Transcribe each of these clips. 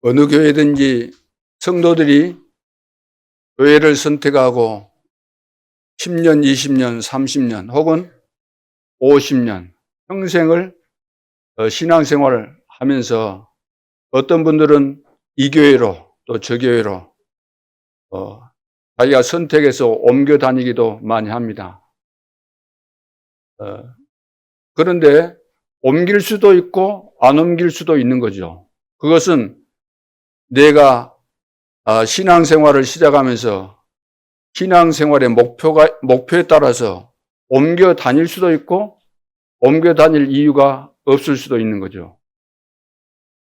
어느 교회든지 성도들이 교회를 선택하고 10년, 20년, 30년 혹은 50년 평생을 신앙생활을 하면서 어떤 분들은 이 교회로 또 저 교회로 자기가 선택해서 옮겨 다니기도 많이 합니다. 그런데 옮길 수도 있고 안 옮길 수도 있는 거죠. 그것은 내가 신앙생활을 시작하면서 신앙생활의 목표에 따라서 옮겨 다닐 수도 있고 옮겨 다닐 이유가 없을 수도 있는 거죠.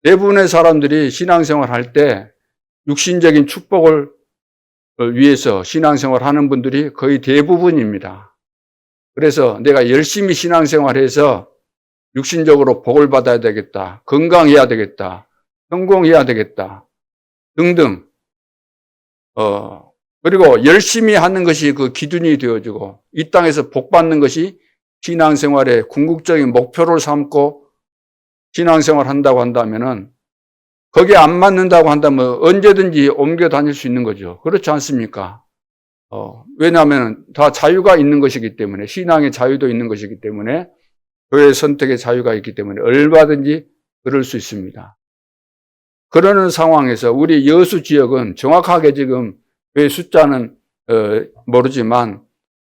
대부분의 사람들이 신앙생활 할 때 육신적인 축복을 위해서 신앙생활 하는 분들이 거의 대부분입니다. 그래서 내가 열심히 신앙생활해서 육신적으로 복을 받아야 되겠다, 건강해야 되겠다, 성공해야 되겠다 등등 그리고 열심히 하는 것이 그 기준이 되어지고 이 땅에서 복 받는 것이 신앙생활의 궁극적인 목표를 삼고 신앙생활 한다고 한다면은 거기에 안 맞는다고 한다면 언제든지 옮겨 다닐 수 있는 거죠. 그렇지 않습니까? 왜냐하면 다 자유가 있는 것이기 때문에, 신앙의 자유도 있는 것이기 때문에, 교회 선택의 자유가 있기 때문에 얼마든지 그럴 수 있습니다. 그러는 상황에서 우리 여수 지역은 정확하게 지금 교회 숫자는 모르지만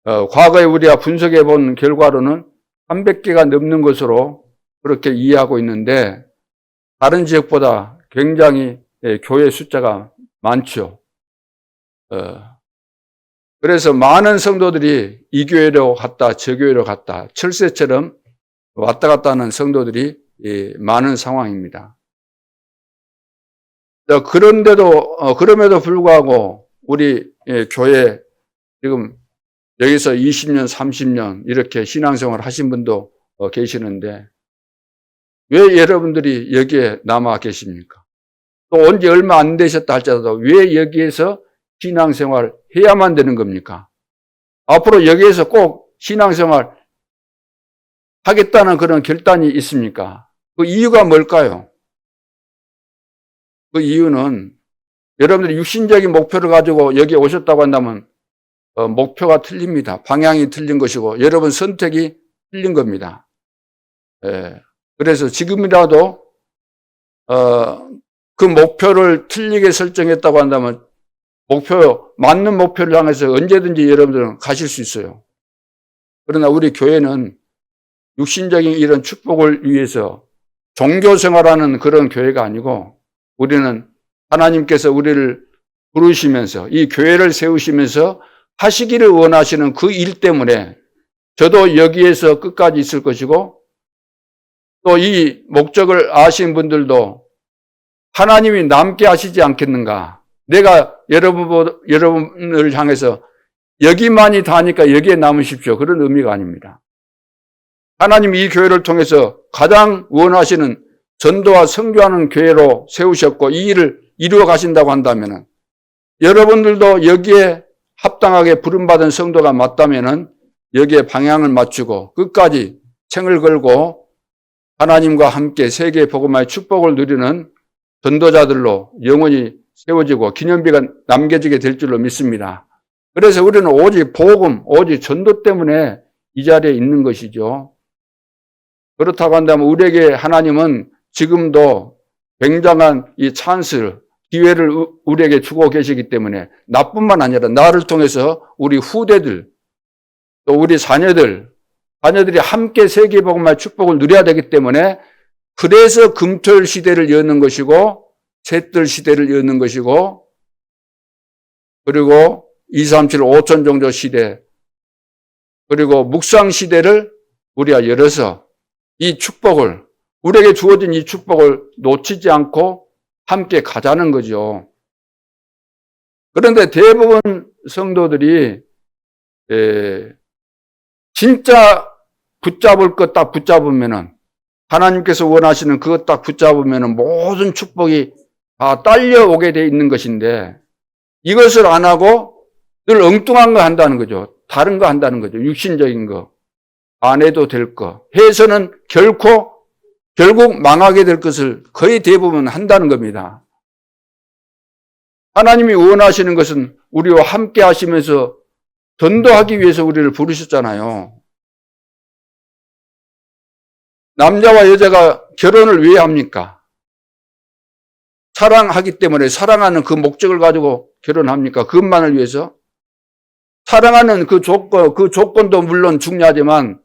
과거에 우리가 분석해 본 결과로는 300개가 넘는 것으로 그렇게 이해하고 있는데 다른 지역보다 굉장히 교회 숫자가 많죠. 그래서 많은 성도들이 이 교회로 갔다 저 교회로 갔다 철새처럼 왔다 갔다 하는 성도들이 많은 상황입니다. 그럼에도 불구하고 우리 교회 지금 여기서 20년, 30년 이렇게 신앙생활 하신 분도 계시는데 왜 여러분들이 여기에 남아 계십니까? 또 온 지 얼마 안 되셨다 할지라도 왜 여기에서 신앙생활 해야만 되는 겁니까? 앞으로 여기에서 꼭 신앙생활 하겠다는 그런 결단이 있습니까? 그 이유가 뭘까요? 그 이유는 여러분들이 육신적인 목표를 가지고 여기 오셨다고 한다면 목표가 틀립니다. 방향이 틀린 것이고 여러분 선택이 틀린 겁니다. 그래서 지금이라도 그 목표를 틀리게 설정했다고 한다면 맞는 목표를 향해서 언제든지 여러분들은 가실 수 있어요. 그러나 우리 교회는 육신적인 이런 축복을 위해서 종교생활하는 그런 교회가 아니고 우리는 하나님께서 우리를 부르시면서 이 교회를 세우시면서 하시기를 원하시는 그 일 때문에 저도 여기에서 끝까지 있을 것이고 또 이 목적을 아신 분들도 하나님이 남게 하시지 않겠는가. 내가 여러분을 향해서 여기만이 다니까 여기에 남으십시오. 그런 의미가 아닙니다. 하나님이 이 교회를 통해서 가장 원하시는 전도와 선교하는 교회로 세우셨고 이 일을 이루어 가신다고 한다면 여러분들도 여기에 합당하게 부름받은 성도가 맞다면 여기에 방향을 맞추고 끝까지 챙을 걸고 하나님과 함께 세계 복음화의 축복을 누리는 전도자들로 영원히 세워지고 기념비가 남겨지게 될 줄로 믿습니다. 그래서 우리는 오직 복음, 오직 전도 때문에 이 자리에 있는 것이죠. 그렇다고 한다면 우리에게 하나님은 지금도 굉장한 이 찬스, 기회를 우리에게 주고 계시기 때문에 나뿐만 아니라 나를 통해서 우리 후대들, 또 우리 자녀들이 함께 세계복음화의 축복을 누려야 되기 때문에 그래서 금토일 시대를 여는 것이고 셋들 시대를 여는 것이고 그리고 237, 5천 종교 시대 그리고 묵상 시대를 우리가 열어서 이 축복을 우리에게 주어진 이 축복을 놓치지 않고 함께 가자는 거죠. 그런데 대부분 성도들이 진짜 붙잡을 것 딱 붙잡으면은 하나님께서 원하시는 그것 딱 붙잡으면은 모든 축복이 다 딸려오게 돼 있는 것인데 이것을 안 하고 늘 엉뚱한 거 한다는 거죠. 다른 거 한다는 거죠. 육신적인 거. 안 해도 될 거. 해서는 결국 망하게 될 것을 거의 대부분 한다는 겁니다. 하나님이 원하시는 것은 우리와 함께 하시면서 전도하기 위해서 우리를 부르셨잖아요. 남자와 여자가 결혼을 왜 합니까? 사랑하기 때문에, 사랑하는 그 목적을 가지고 결혼합니까? 그것만을 위해서? 사랑하는 그 조건도 물론 중요하지만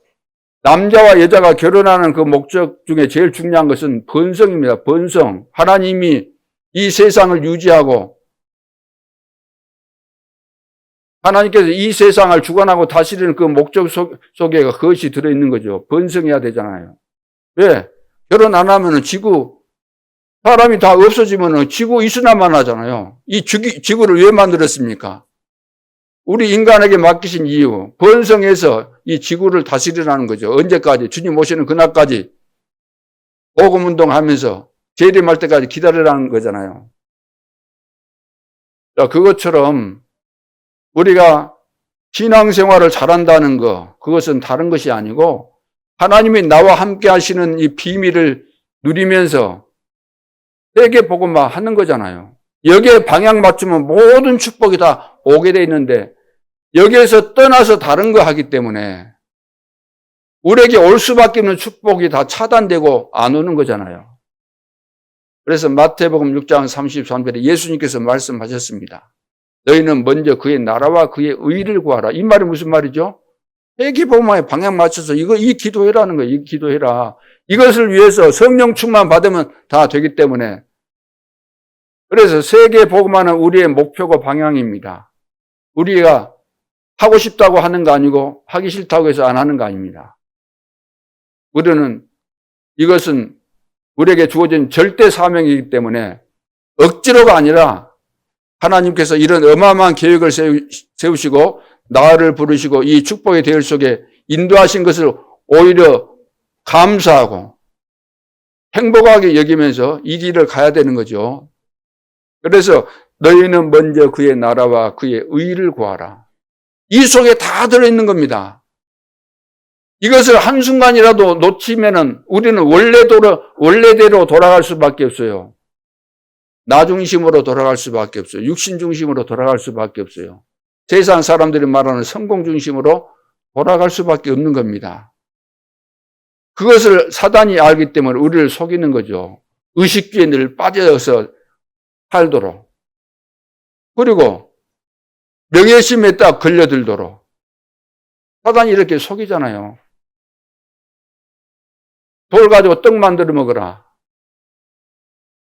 남자와 여자가 결혼하는 그 목적 중에 제일 중요한 것은 번성입니다. 번성. 하나님이 이 세상을 유지하고 하나님께서 이 세상을 주관하고 다스리는 그 목적 속에 그것이 들어있는 거죠. 번성해야 되잖아요. 왜? 결혼 안 하면은 사람이 다 없어지면은 지구 이수나만 하잖아요. 이 지구를 왜 만들었습니까? 우리 인간에게 맡기신 이유, 번성해서 이 지구를 다스리라는 거죠. 언제까지? 주님 오시는 그날까지 복음운동 하면서 재림할 때까지 기다리라는 거잖아요. 자, 그것처럼 우리가 신앙생활을 잘한다는 거, 그것은 다른 것이 아니고 하나님이 나와 함께 하시는 이 비밀을 누리면서 세계 복음화 하는 거잖아요. 여기에 방향 맞추면 모든 축복이 다 오게 돼 있는데 여기에서 떠나서 다른 거 하기 때문에 우리에게 올 수밖에 없는 축복이 다 차단되고 안 오는 거잖아요. 그래서 마태복음 6장 33절에 예수님께서 말씀하셨습니다. 너희는 먼저 그의 나라와 그의 의를 구하라. 이 말이 무슨 말이죠? 세계 복음화에 방향 맞춰서 이 기도해라는 거예요. 이 기도해라. 이것을 위해서 성령 충만 받으면 다 되기 때문에. 그래서 세계 복음화는 우리의 목표고 방향입니다. 우리가 하고 싶다고 하는 거 아니고 하기 싫다고 해서 안 하는 거 아닙니다. 우리는 이것은 우리에게 주어진 절대 사명이기 때문에 억지로가 아니라 하나님께서 이런 어마어마한 계획을 세우시고 나를 부르시고 이 축복의 대열 속에 인도하신 것을 오히려 감사하고 행복하게 여기면서 이 길을 가야 되는 거죠. 그래서 너희는 먼저 그의 나라와 그의 의를 구하라. 이 속에 다 들어있는 겁니다. 이것을 한순간이라도 놓치면은 우리는 원래대로 돌아갈 수밖에 없어요. 나 중심으로 돌아갈 수밖에 없어요. 육신 중심으로 돌아갈 수밖에 없어요. 세상 사람들이 말하는 성공 중심으로 돌아갈 수밖에 없는 겁니다. 그것을 사단이 알기 때문에 우리를 속이는 거죠. 의식주에 늘 빠져서 살도록. 그리고 명예심에 딱 걸려들도록. 사단이 이렇게 속이잖아요. 돌 가지고 떡 만들어 먹어라.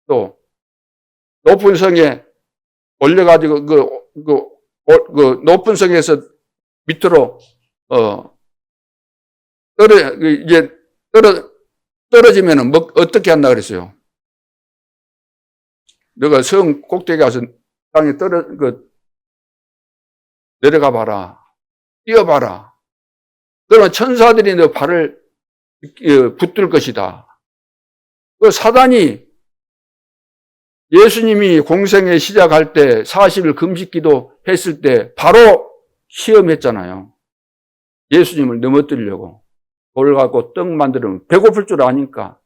또 높은 성에 올려가지고 그 높은 성에서 밑으로 떨어지면은 어떻게 한다 그랬어요? 너가 성 꼭대기 가서 땅에 내려가 봐라. 뛰어봐라. 그러면 천사들이 너 발을 붙들 것이다. 그 사단이 예수님이 공생애 시작할 때 40일 금식기도 했을 때 바로 시험했잖아요. 예수님을 넘어뜨리려고. 돌 갖고 떡 만들면 배고플 줄 아니까.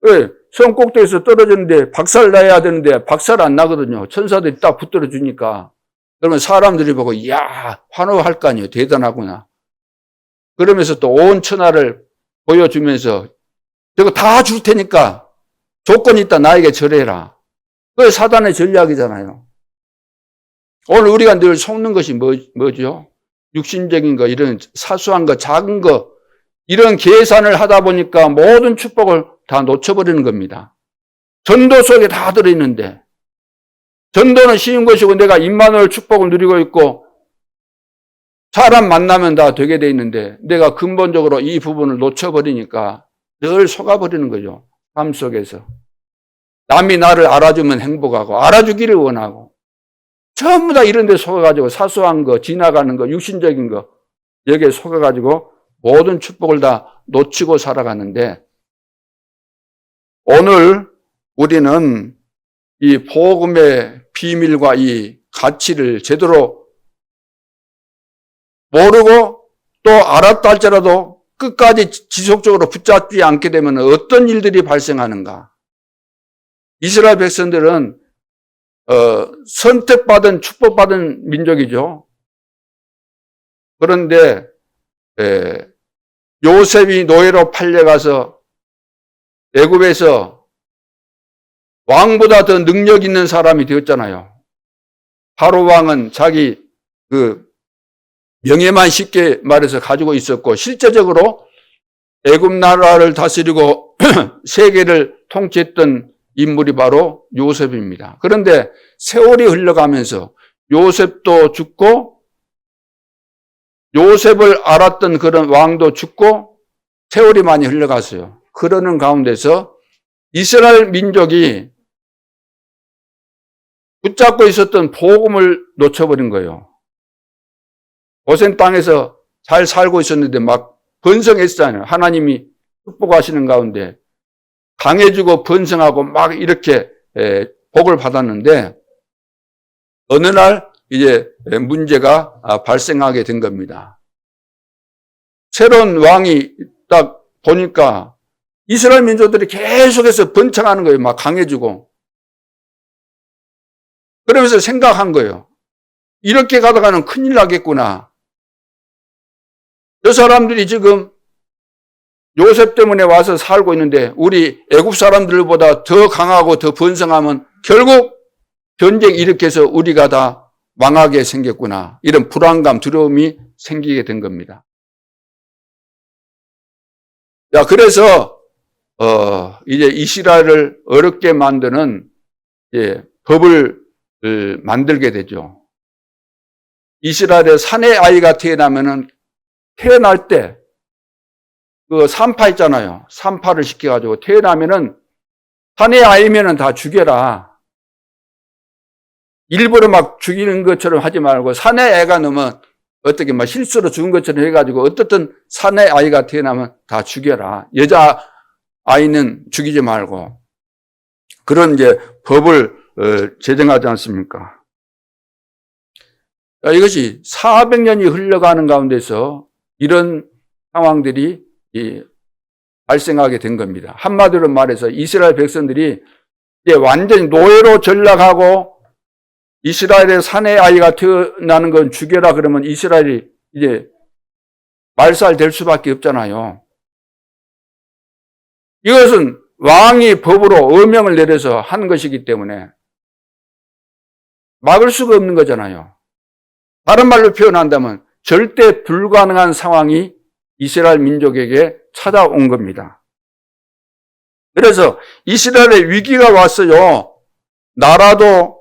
왜? 성 꼭대기에서 떨어졌는데 박살 나야 되는데 박살 안 나거든요. 천사들이 딱 붙들어 주니까. 그러면 사람들이 보고 이야 환호할 거 아니에요. 대단하구나. 그러면서 또 온 천하를 보여주면서 저거 다 줄 테니까 조건이 있다 나에게 절해라. 그게 사단의 전략이잖아요. 오늘 우리가 늘 속는 것이 뭐죠? 육신적인 거, 이런 사소한 거, 작은 거, 이런 계산을 하다 보니까 모든 축복을 다 놓쳐버리는 겁니다. 전도 속에 다 들어있는데, 전도는 쉬운 것이고 내가 임마누엘 축복을 누리고 있고 사람 만나면 다 되게 돼 있는데 내가 근본적으로 이 부분을 놓쳐버리니까 늘 속아버리는 거죠. 삶 속에서. 남이 나를 알아주면 행복하고 알아주기를 원하고 전부 다 이런 데 속아가지고 사소한 거, 지나가는 거, 육신적인 거 여기에 속아가지고 모든 축복을 다 놓치고 살아가는데 오늘 우리는 이 복음의 비밀과 이 가치를 제대로 모르고 또 알았다 할지라도 끝까지 지속적으로 붙잡지 않게 되면 어떤 일들이 발생하는가? 이스라엘 백성들은 선택받은 축복받은 민족이죠. 그런데 요셉이 노예로 팔려가서 애굽에서 왕보다 더 능력 있는 사람이 되었잖아요. 바로 왕은 자기 그 명예만 쉽게 말해서 가지고 있었고, 실제적으로 애굽 나라를 다스리고 세계를 통치했던 인물이 바로 요셉입니다. 그런데 세월이 흘러가면서 요셉도 죽고, 요셉을 알았던 그런 왕도 죽고, 세월이 많이 흘러갔어요. 그러는 가운데서 이스라엘 민족이 붙잡고 있었던 복음을 놓쳐버린 거예요. 고센 땅에서 잘 살고 있었는데 막 번성했잖아요. 하나님이 축복하시는 가운데 강해지고 번성하고 막 이렇게 복을 받았는데, 어느 날 이제 문제가 발생하게 된 겁니다. 새로운 왕이 딱 보니까 이스라엘 민족들이 계속해서 번창하는 거예요. 막 강해지고. 그러면서 생각한 거예요. 이렇게 가다가는 큰일 나겠구나. 저 사람들이 지금 요셉 때문에 와서 살고 있는데 우리 애굽 사람들보다 더 강하고 더 번성하면 결국 전쟁 일으켜서 우리가 다 망하게 생겼구나. 이런 불안감, 두려움이 생기게 된 겁니다. 자, 그래서 이제 이스라엘을 어렵게 만드는 법을 만들게 되죠. 이스라엘의 사내 아이가 태어나면은 태어날 때 그 산파 있잖아요. 산파를 시켜가지고 태어나면은 사내 아이면은 다 죽여라. 일부러 막 죽이는 것처럼 하지 말고, 사내 애가 넣으면 어떻게 막 실수로 죽은 것처럼 해가지고 어떻든 사내 아이가 태어나면 다 죽여라. 여자 아이는 죽이지 말고. 그런 이제 법을 제정하지 않습니까? 이것이 400년이 흘러가는 가운데서 이런 상황들이 발생하게 된 겁니다. 한마디로 말해서 이스라엘 백성들이 이제 완전히 노예로 전락하고, 이스라엘의 사내 아이가 태어나는 건 죽여라 그러면 이스라엘이 이제 말살될 수밖에 없잖아요. 이것은 왕이 법으로 어명을 내려서 한 것이기 때문에 막을 수가 없는 거잖아요. 다른 말로 표현한다면 절대 불가능한 상황이 이스라엘 민족에게 찾아온 겁니다. 그래서 이스라엘의 위기가 왔어요. 나라도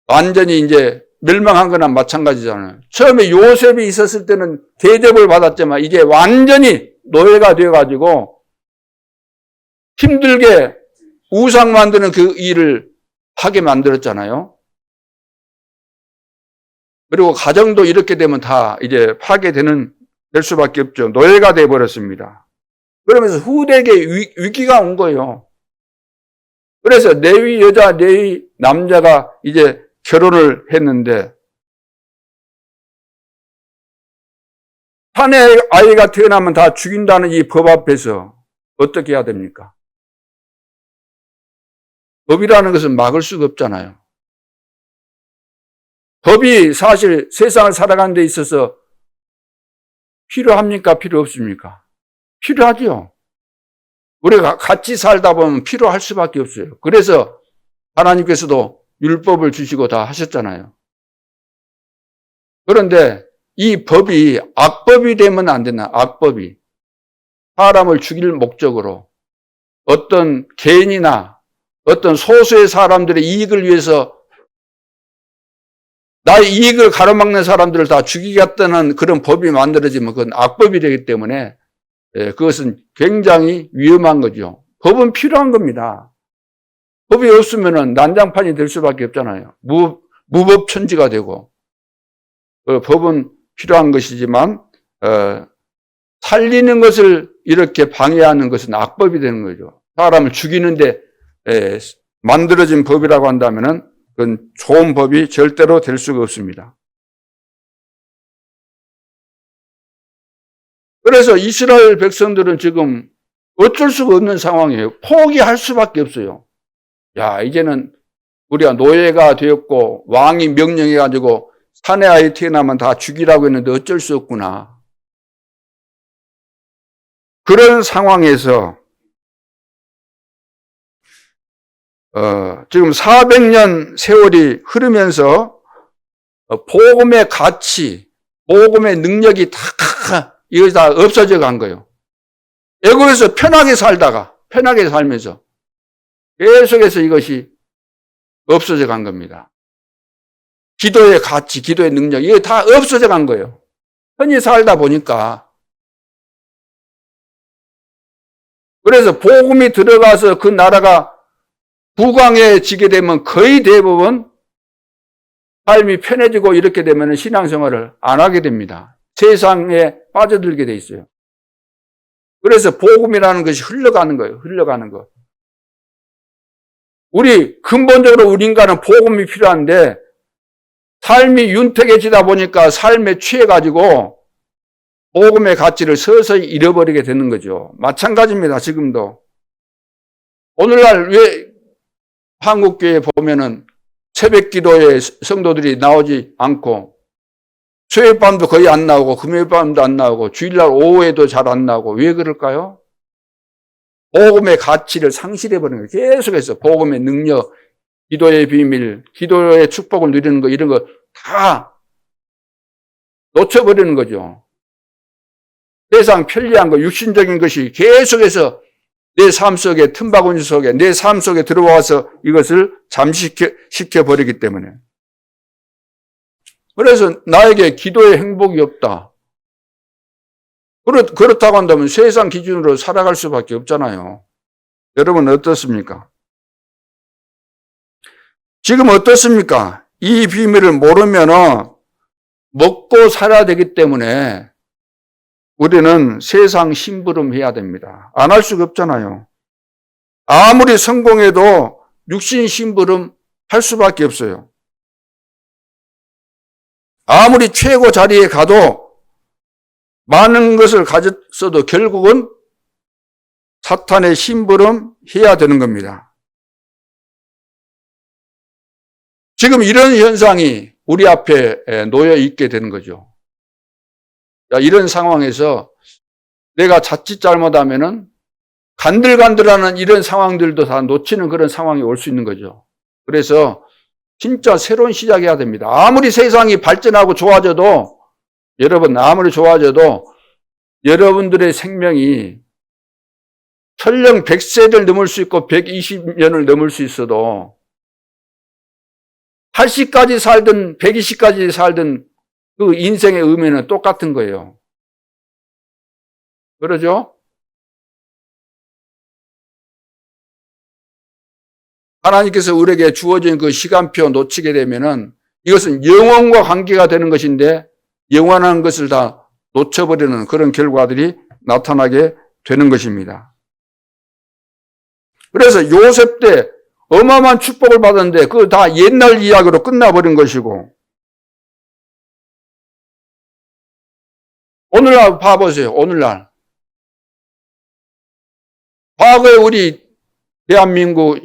완전히 이제 멸망한 거나 마찬가지잖아요. 처음에 요셉이 있었을 때는 대접을 받았지만 이제 완전히 노예가 되어가지고 힘들게 우상 만드는 그 일을 하게 만들었잖아요. 그리고 가정도 이렇게 되면 다 이제 될 수밖에 없죠. 노예가 되어버렸습니다. 그러면서 후대에게 위기가 온 거예요. 그래서 레위 여자, 레위 남자가 이제 결혼을 했는데, 사내 아이가 태어나면 다 죽인다는 이 법 앞에서 어떻게 해야 됩니까? 법이라는 것은 막을 수가 없잖아요. 법이 사실 세상을 살아가는 데 있어서 필요합니까? 필요 없습니까? 필요하죠. 우리가 같이 살다 보면 필요할 수밖에 없어요. 그래서 하나님께서도 율법을 주시고 다 하셨잖아요. 그런데 이 법이 악법이 되면 안 되나? 악법이. 사람을 죽일 목적으로 어떤 개인이나 어떤 소수의 사람들의 이익을 위해서 나의 이익을 가로막는 사람들을 다 죽이겠다는 그런 법이 만들어지면 그건 악법이 되기 때문에 그것은 굉장히 위험한 거죠. 법은 필요한 겁니다. 법이 없으면 난장판이 될 수밖에 없잖아요. 무법천지가 되고. 법은 필요한 것이지만 살리는 것을 이렇게 방해하는 것은 악법이 되는 거죠. 사람을 죽이는데 만들어진 법이라고 한다면은 그건 좋은 법이 절대로 될 수가 없습니다. 그래서 이스라엘 백성들은 지금 어쩔 수가 없는 상황이에요. 포기할 수밖에 없어요. 야, 이제는 우리가 노예가 되었고 왕이 명령해가지고 사내 아이 태어나면 다 죽이라고 했는데 어쩔 수 없구나. 그런 상황에서 지금 400년 세월이 흐르면서 복음의 가치, 복음의 능력이 다 이거 다 없어져 간 거예요. 애국에서 편하게 살면서 계속해서 이것이 없어져 간 겁니다. 기도의 가치, 기도의 능력, 이게 다 없어져 간 거예요. 편히 살다 보니까. 그래서 복음이 들어가서 그 나라가 부강해지게 되면 거의 대부분 삶이 편해지고 이렇게 되면 신앙생활을 안 하게 됩니다. 세상에 빠져들게 돼 있어요. 그래서 복음이라는 것이 흘러가는 거예요. 흘러가는 거. 근본적으로 우리 인간은 복음이 필요한데 삶이 윤택해지다 보니까 삶에 취해가지고 복음의 가치를 서서히 잃어버리게 되는 거죠. 마찬가지입니다. 지금도. 오늘날 왜 한국교회에 보면은 새벽 기도에 성도들이 나오지 않고 수요일밤도 거의 안 나오고 금요일밤도 안 나오고 주일날 오후에도 잘 안 나오고 왜 그럴까요? 복음의 가치를 상실해버리는 거예요. 계속해서 복음의 능력, 기도의 비밀, 기도의 축복을 누리는 거 이런 거 다 놓쳐버리는 거죠. 세상 편리한 거, 육신적인 것이 계속해서 내 삶 속에, 틈바구니 속에, 내 삶 속에 들어와서 이것을 잠식시켜버리기 때문에. 그래서 나에게 기도의 행복이 없다. 그렇다고 한다면 세상 기준으로 살아갈 수밖에 없잖아요. 여러분 어떻습니까? 지금 어떻습니까? 이 비밀을 모르면 먹고 살아야 되기 때문에 우리는 세상 심부름해야 됩니다. 안 할 수가 없잖아요. 아무리 성공해도 육신 심부름 할 수밖에 없어요. 아무리 최고 자리에 가도 많은 것을 가졌어도 결국은 사탄의 심부름 해야 되는 겁니다. 지금 이런 현상이 우리 앞에 놓여 있게 되는 거죠. 이런 상황에서 내가 자칫 잘못하면은 간들간들하는 이런 상황들도 다 놓치는 그런 상황이 올 수 있는 거죠. 그래서 진짜 새로운 시작해야 됩니다. 아무리 세상이 발전하고 좋아져도 여러분 아무리 좋아져도 여러분들의 생명이 설령 100세를 넘을 수 있고 120년을 넘을 수 있어도 80까지 살든 120까지 살든 그 인생의 의미는 똑같은 거예요. 그러죠? 하나님께서 우리에게 주어진 그 시간표 놓치게 되면은 이것은 영원과 관계가 되는 것인데 영원한 것을 다 놓쳐버리는 그런 결과들이 나타나게 되는 것입니다. 그래서 요셉 때 어마어마한 축복을 받았는데 그거 다 옛날 이야기로 끝나버린 것이고 오늘날 봐보세요. 오늘날 과거에 우리 대한민국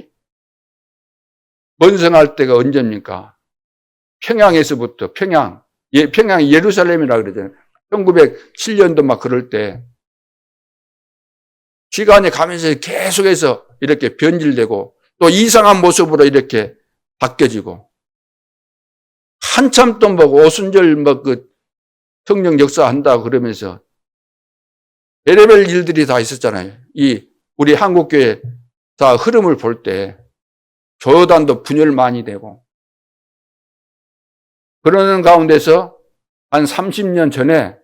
번성할 때가 언제입니까? 평양에서부터 평양이 예루살렘이라 그러잖아요. 1907년도 막 그럴 때 시간이 가면서 계속해서 이렇게 변질되고 또 이상한 모습으로 이렇게 바뀌어지고 한참 또 뭐 오순절 뭐 그 성령 역사한다 그러면서 별의별 일들이 다 있었잖아요. 우리 한국교회 다 흐름을 볼 때 교단도 분열 많이 되고 그러는 가운데서 한 30년 전에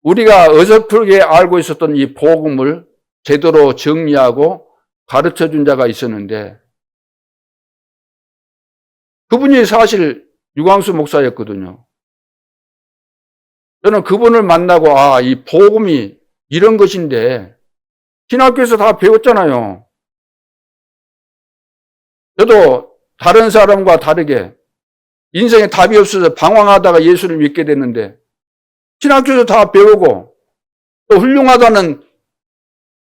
우리가 어설프게 알고 있었던 이 복음을 제대로 정리하고 가르쳐준 자가 있었는데 그분이 사실 유광수 목사였거든요. 저는 그분을 만나고 이 복음이 이런 것인데 신학교에서 다 배웠잖아요. 저도 다른 사람과 다르게 인생에 답이 없어서 방황하다가 예수를 믿게 됐는데 신학교에서 다 배우고 또 훌륭하다는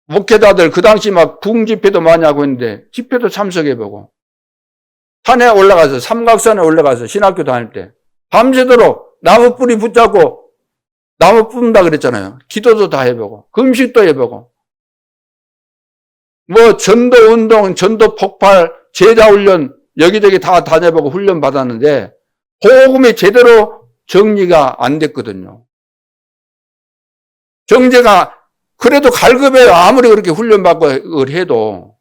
목회자들 그 당시 막 부흥집회도 많이 하고 있는데 집회도 참석해보고 산에 올라가서 삼각산에 올라가서 신학교 다닐 때 밤새도록 나무 뿌리 붙잡고 나무 뿜다 그랬잖아요. 기도도 다 해보고 금식도 해보고 뭐 전도 운동, 전도 폭발, 제자 훈련 여기저기 다 다녀보고 훈련 받았는데 복음이 제대로 정리가 안 됐거든요. 정제가 그래도 갈급해요. 아무리 그렇게 훈련받고 해도.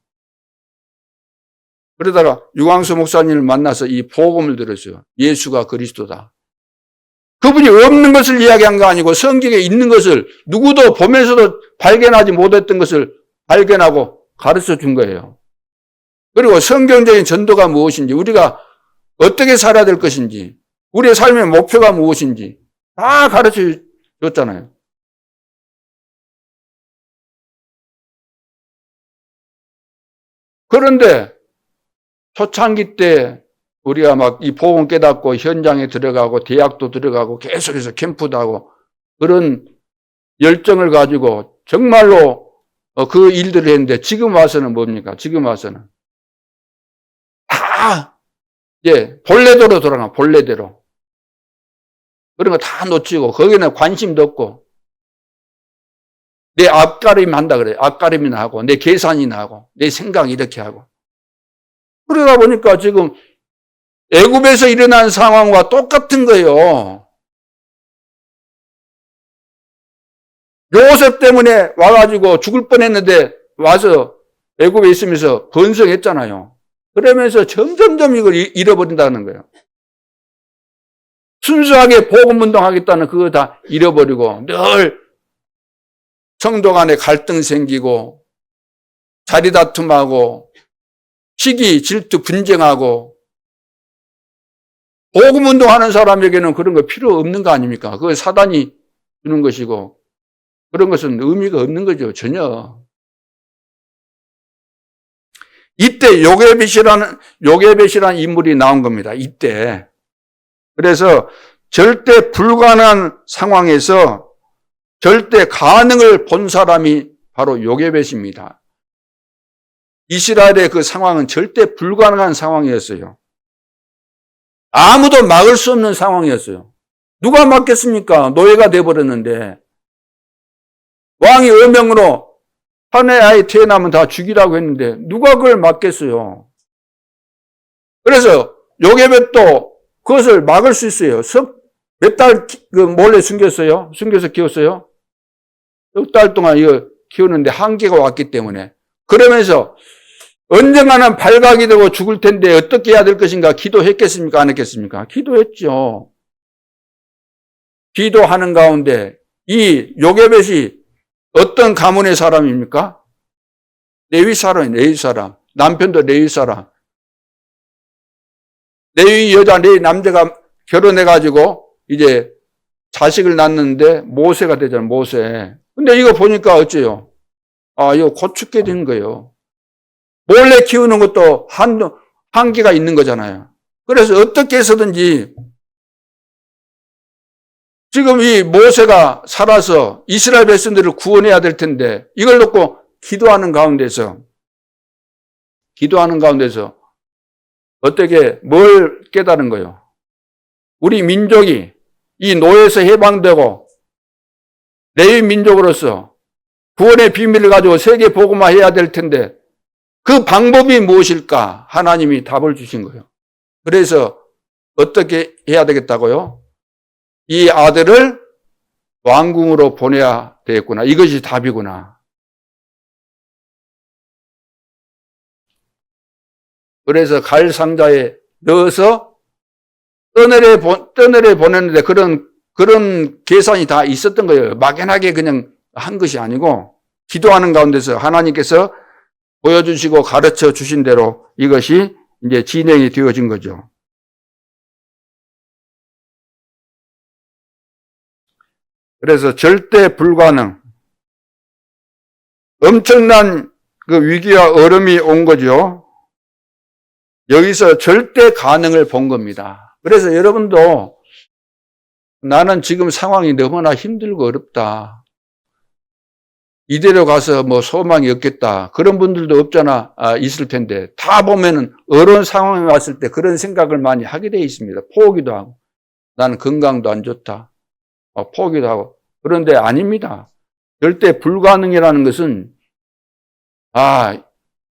그러다가 유광수 목사님을 만나서 이 복음을 들었어요. 예수가 그리스도다. 그분이 없는 것을 이야기한 거 아니고 성경에 있는 것을 누구도 보면서도 발견하지 못했던 것을 발견하고 가르쳐 준 거예요. 그리고 성경적인 전도가 무엇인지, 우리가 어떻게 살아야 될 것인지, 우리의 삶의 목표가 무엇인지 다 가르쳐 줬잖아요. 그런데 초창기 때 우리가 막 이 복음 깨닫고 현장에 들어가고 대학도 들어가고 계속해서 캠프도 하고 그런 열정을 가지고 정말로 그 일들을 했는데 지금 와서는 뭡니까? 지금 와서는 다 본래대로 돌아가, 본래대로. 그런 거 다 놓치고 거기는 관심도 없고 내 앞가림 한다 그래요. 앞가림이나 하고 내 계산이나 하고 내 생각 이렇게 하고. 그러다 보니까 지금 애굽에서 일어난 상황과 똑같은 거예요. 요셉 때문에 와가지고 죽을 뻔했는데 와서 애굽에 있으면서 번성했잖아요. 그러면서 점점점 이걸 잃어버린다는 거예요. 순수하게 복음운동 하겠다는 그거 다 잃어버리고 늘 성도 간에 갈등 생기고 자리다툼하고 시기, 질투, 분쟁하고 복음운동 하는 사람에게는 그런 거 필요 없는 거 아닙니까? 그거 사단이 주는 것이고 그런 것은 의미가 없는 거죠. 전혀. 이때 요게벳이라는 인물이 나온 겁니다. 이때. 그래서 절대 불가능한 상황에서 절대 가능을 본 사람이 바로 요게벳입니다. 이스라엘의 그 상황은 절대 불가능한 상황이었어요. 아무도 막을 수 없는 상황이었어요. 누가 막겠습니까? 노예가 돼버렸는데. 왕이 어명으로 한 해 아이 태어나면 다 죽이라고 했는데 누가 그걸 막겠어요? 그래서 요게벳도 그것을 막을 수 있어요. 몇 달 몰래 숨겼어요? 숨겨서 키웠어요? 몇 달 동안 이거 키우는데 한계가 왔기 때문에. 그러면서 언젠가는 발각이 되고 죽을 텐데 어떻게 해야 될 것인가 기도했겠습니까? 안 했겠습니까? 기도했죠. 기도하는 가운데 이 요게벳이 어떤 가문의 사람입니까? 레위 사람이에요. 레위 사람. 남편도 레위 사람. 레위 여자, 레위 남자가 결혼해가지고 이제 자식을 낳는데 모세가 되잖아요. 모세. 근데 이거 보니까 어째요? 이거 곧 죽게 된 거예요. 몰래 키우는 것도 한계가 있는 거잖아요. 그래서 어떻게 해서든지 지금 이 모세가 살아서 이스라엘 백성들을 구원해야 될 텐데 이걸 놓고 기도하는 가운데서 어떻게 뭘 깨달은 거예요? 우리 민족이 이 노예에서 해방되고 레위 민족으로서 구원의 비밀을 가지고 세계 복음화해야 될 텐데 그 방법이 무엇일까? 하나님이 답을 주신 거예요. 그래서 어떻게 해야 되겠다고요? 이 아들을 왕궁으로 보내야 되겠구나. 이것이 답이구나. 그래서 갈 상자에 넣어서 떠내려 보냈는데 그런 계산이 다 있었던 거예요. 막연하게 그냥 한 것이 아니고 기도하는 가운데서 하나님께서 보여주시고 가르쳐 주신 대로 이것이 이제 진행이 되어진 거죠. 그래서 절대 불가능. 엄청난 그 위기와 얼음이 온 거죠. 여기서 절대 가능을 본 겁니다. 그래서 여러분도 나는 지금 상황이 너무나 힘들고 어렵다. 이대로 가서 뭐 소망이 없겠다. 그런 분들도 없잖아, 있을 텐데, 다 보면은 어려운 상황이 왔을 때 그런 생각을 많이 하게 돼 있습니다. 포기도 하고, 나는 건강도 안 좋다. 포기도 하고. 그런데 아닙니다. 절대 불가능이라는 것은,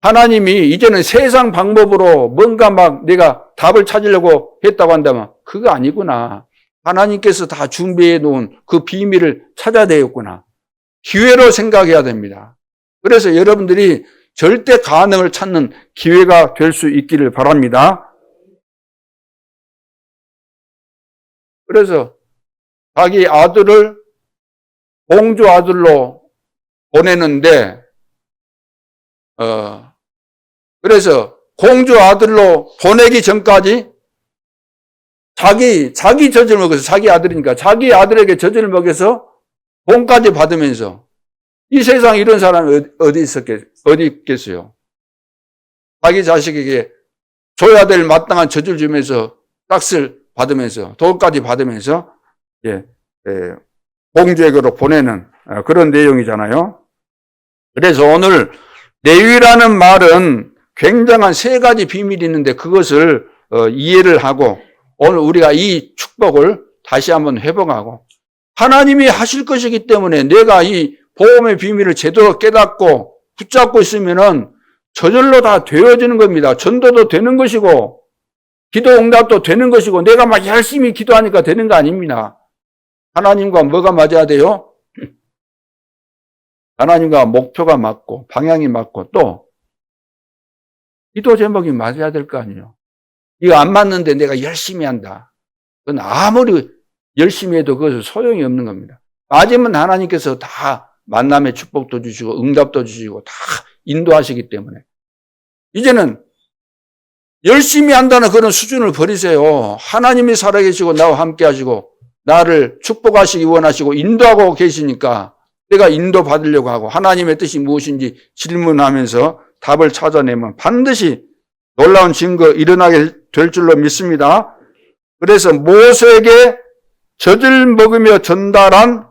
하나님이 이제는 세상 방법으로 뭔가 막 내가 답을 찾으려고 했다고 한다면, 그거 아니구나. 하나님께서 다 준비해 놓은 그 비밀을 찾아야 되겠구나. 기회로 생각해야 됩니다. 그래서 여러분들이 절대 가능을 찾는 기회가 될 수 있기를 바랍니다. 그래서 자기 아들을 공주 아들로 보내는데, 그래서 공주 아들로 보내기 전까지 자기 젖을 먹여서, 자기 아들이니까 자기 아들에게 젖을 먹여서 돈까지 받으면서, 이 세상에 이런 사람이 어디 있겠어요? 자기 자식에게 줘야 될 마땅한 젖을 주면서 싹을 받으면서 돈까지 받으면서 공주에게로 보내는 그런 내용이잖아요. 그래서 오늘 레위라는 말은 굉장한 세 가지 비밀이 있는데 그것을 이해를 하고 오늘 우리가 이 축복을 다시 한번 회복하고, 하나님이 하실 것이기 때문에 내가 이 복음의 비밀을 제대로 깨닫고 붙잡고 있으면은 저절로 다 되어지는 겁니다. 전도도 되는 것이고 기도 응답도 되는 것이고, 내가 막 열심히 기도하니까 되는 거 아닙니다. 하나님과 뭐가 맞아야 돼요? 하나님과 목표가 맞고 방향이 맞고 또 기도 제목이 맞아야 될 거 아니에요. 이거 안 맞는데 내가 열심히 한다. 그건 아무리 열심히 해도 그것은 소용이 없는 겁니다. 맞으면 하나님께서 다 만남의 축복도 주시고 응답도 주시고 다 인도하시기 때문에 이제는 열심히 한다는 그런 수준을 버리세요. 하나님이 살아계시고 나와 함께 하시고 나를 축복하시기 원하시고 인도하고 계시니까 내가 인도 받으려고 하고 하나님의 뜻이 무엇인지 질문하면서 답을 찾아내면 반드시 놀라운 증거 일어나게 될 줄로 믿습니다. 그래서 모세에게 젖을 먹으며 전달한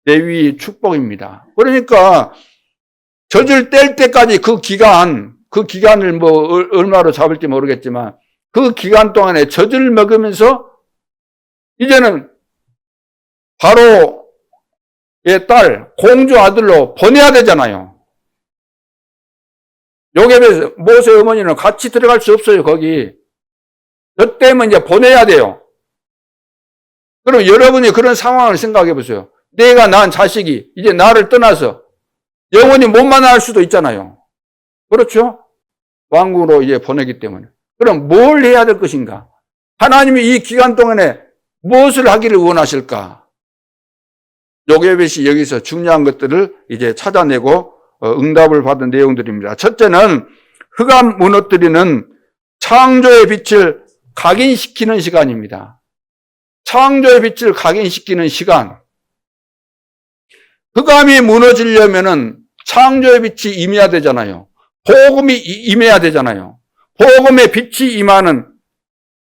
레위 축복입니다. 그러니까 젖을 뗄 때까지 그 기간을 뭐 얼마로 잡을지 모르겠지만 그 기간 동안에 젖을 먹으면서 이제는 바로의 딸 공주 아들로 보내야 되잖아요. 요셉에서 모세 어머니는 같이 들어갈 수 없어요. 거기 저 때문에 이제 보내야 돼요. 그럼 여러분이 그런 상황을 생각해 보세요. 내가 낳은 자식이 이제 나를 떠나서 영원히 못 만날 수도 있잖아요. 그렇죠? 왕궁으로 이제 보내기 때문에. 그럼 뭘 해야 될 것인가? 하나님이 이 기간 동안에 무엇을 하기를 원하실까? 요셉이 여기서 중요한 것들을 이제 찾아내고 응답을 받은 내용들입니다. 첫째는 흑암 무너뜨리는 창조의 빛을 각인시키는 시간입니다. 창조의 빛을 각인시키는 시간. 흑암이 무너지려면은 창조의 빛이 임해야 되잖아요. 복음이 임해야 되잖아요. 복음의 빛이 임하는,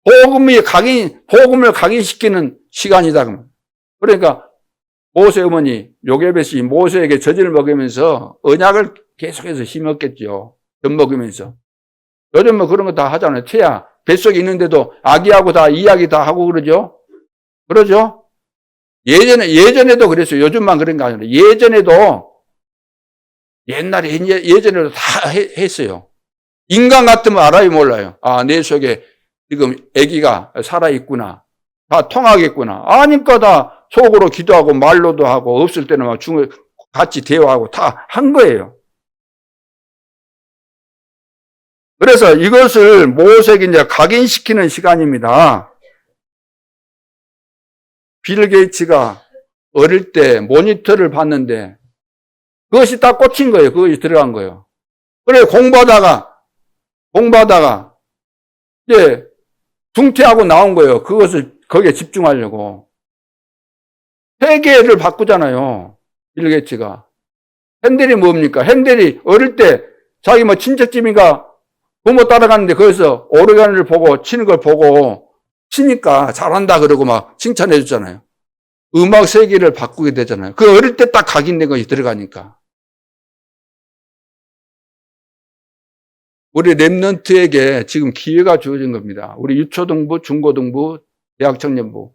복음을 각인시키는 시간이다. 그러니까 모세 어머니 요게벳이 모세에게 젖을 먹으면서 언약을 계속해서 심었겠죠. 젖 먹으면서. 요즘 뭐 그런 거 다 하잖아요. 태아 뱃속에 있는데도 아기하고 다 이야기 다 하고 그러죠. 그러죠? 예전에도 그랬어요. 요즘만 그런 거 아니라 예전에도 예전에도 다 했어요. 인간 같으면 알아요, 몰라요? 내 속에 지금 아기가 살아있구나. 다 통하겠구나. 아니까 다 속으로 기도하고 말로도 하고 없을 때는 막 같이 대화하고 다 한 거예요. 그래서 이것을 모세에게 이제 각인시키는 시간입니다. 빌 게이츠가 어릴 때 모니터를 봤는데 그것이 딱 꽂힌 거예요. 그것이 들어간 거예요. 그래 공부하다가 이제 중퇴하고 나온 거예요. 그것을 거기에 집중하려고. 세계를 바꾸잖아요. 빌 게이츠가. 핸델이 뭡니까? 핸델이 어릴 때 자기 뭐 친척집인가 부모 따라가는데 거기서 오르간을 보고 치는 걸 보고 치니까 잘한다 그러고 막 칭찬해 줬잖아요. 음악 세계를 바꾸게 되잖아요. 그 어릴 때 딱 각인된 것이 들어가니까. 우리 랩런트에게 지금 기회가 주어진 겁니다. 우리 유초등부, 중고등부, 대학청년부.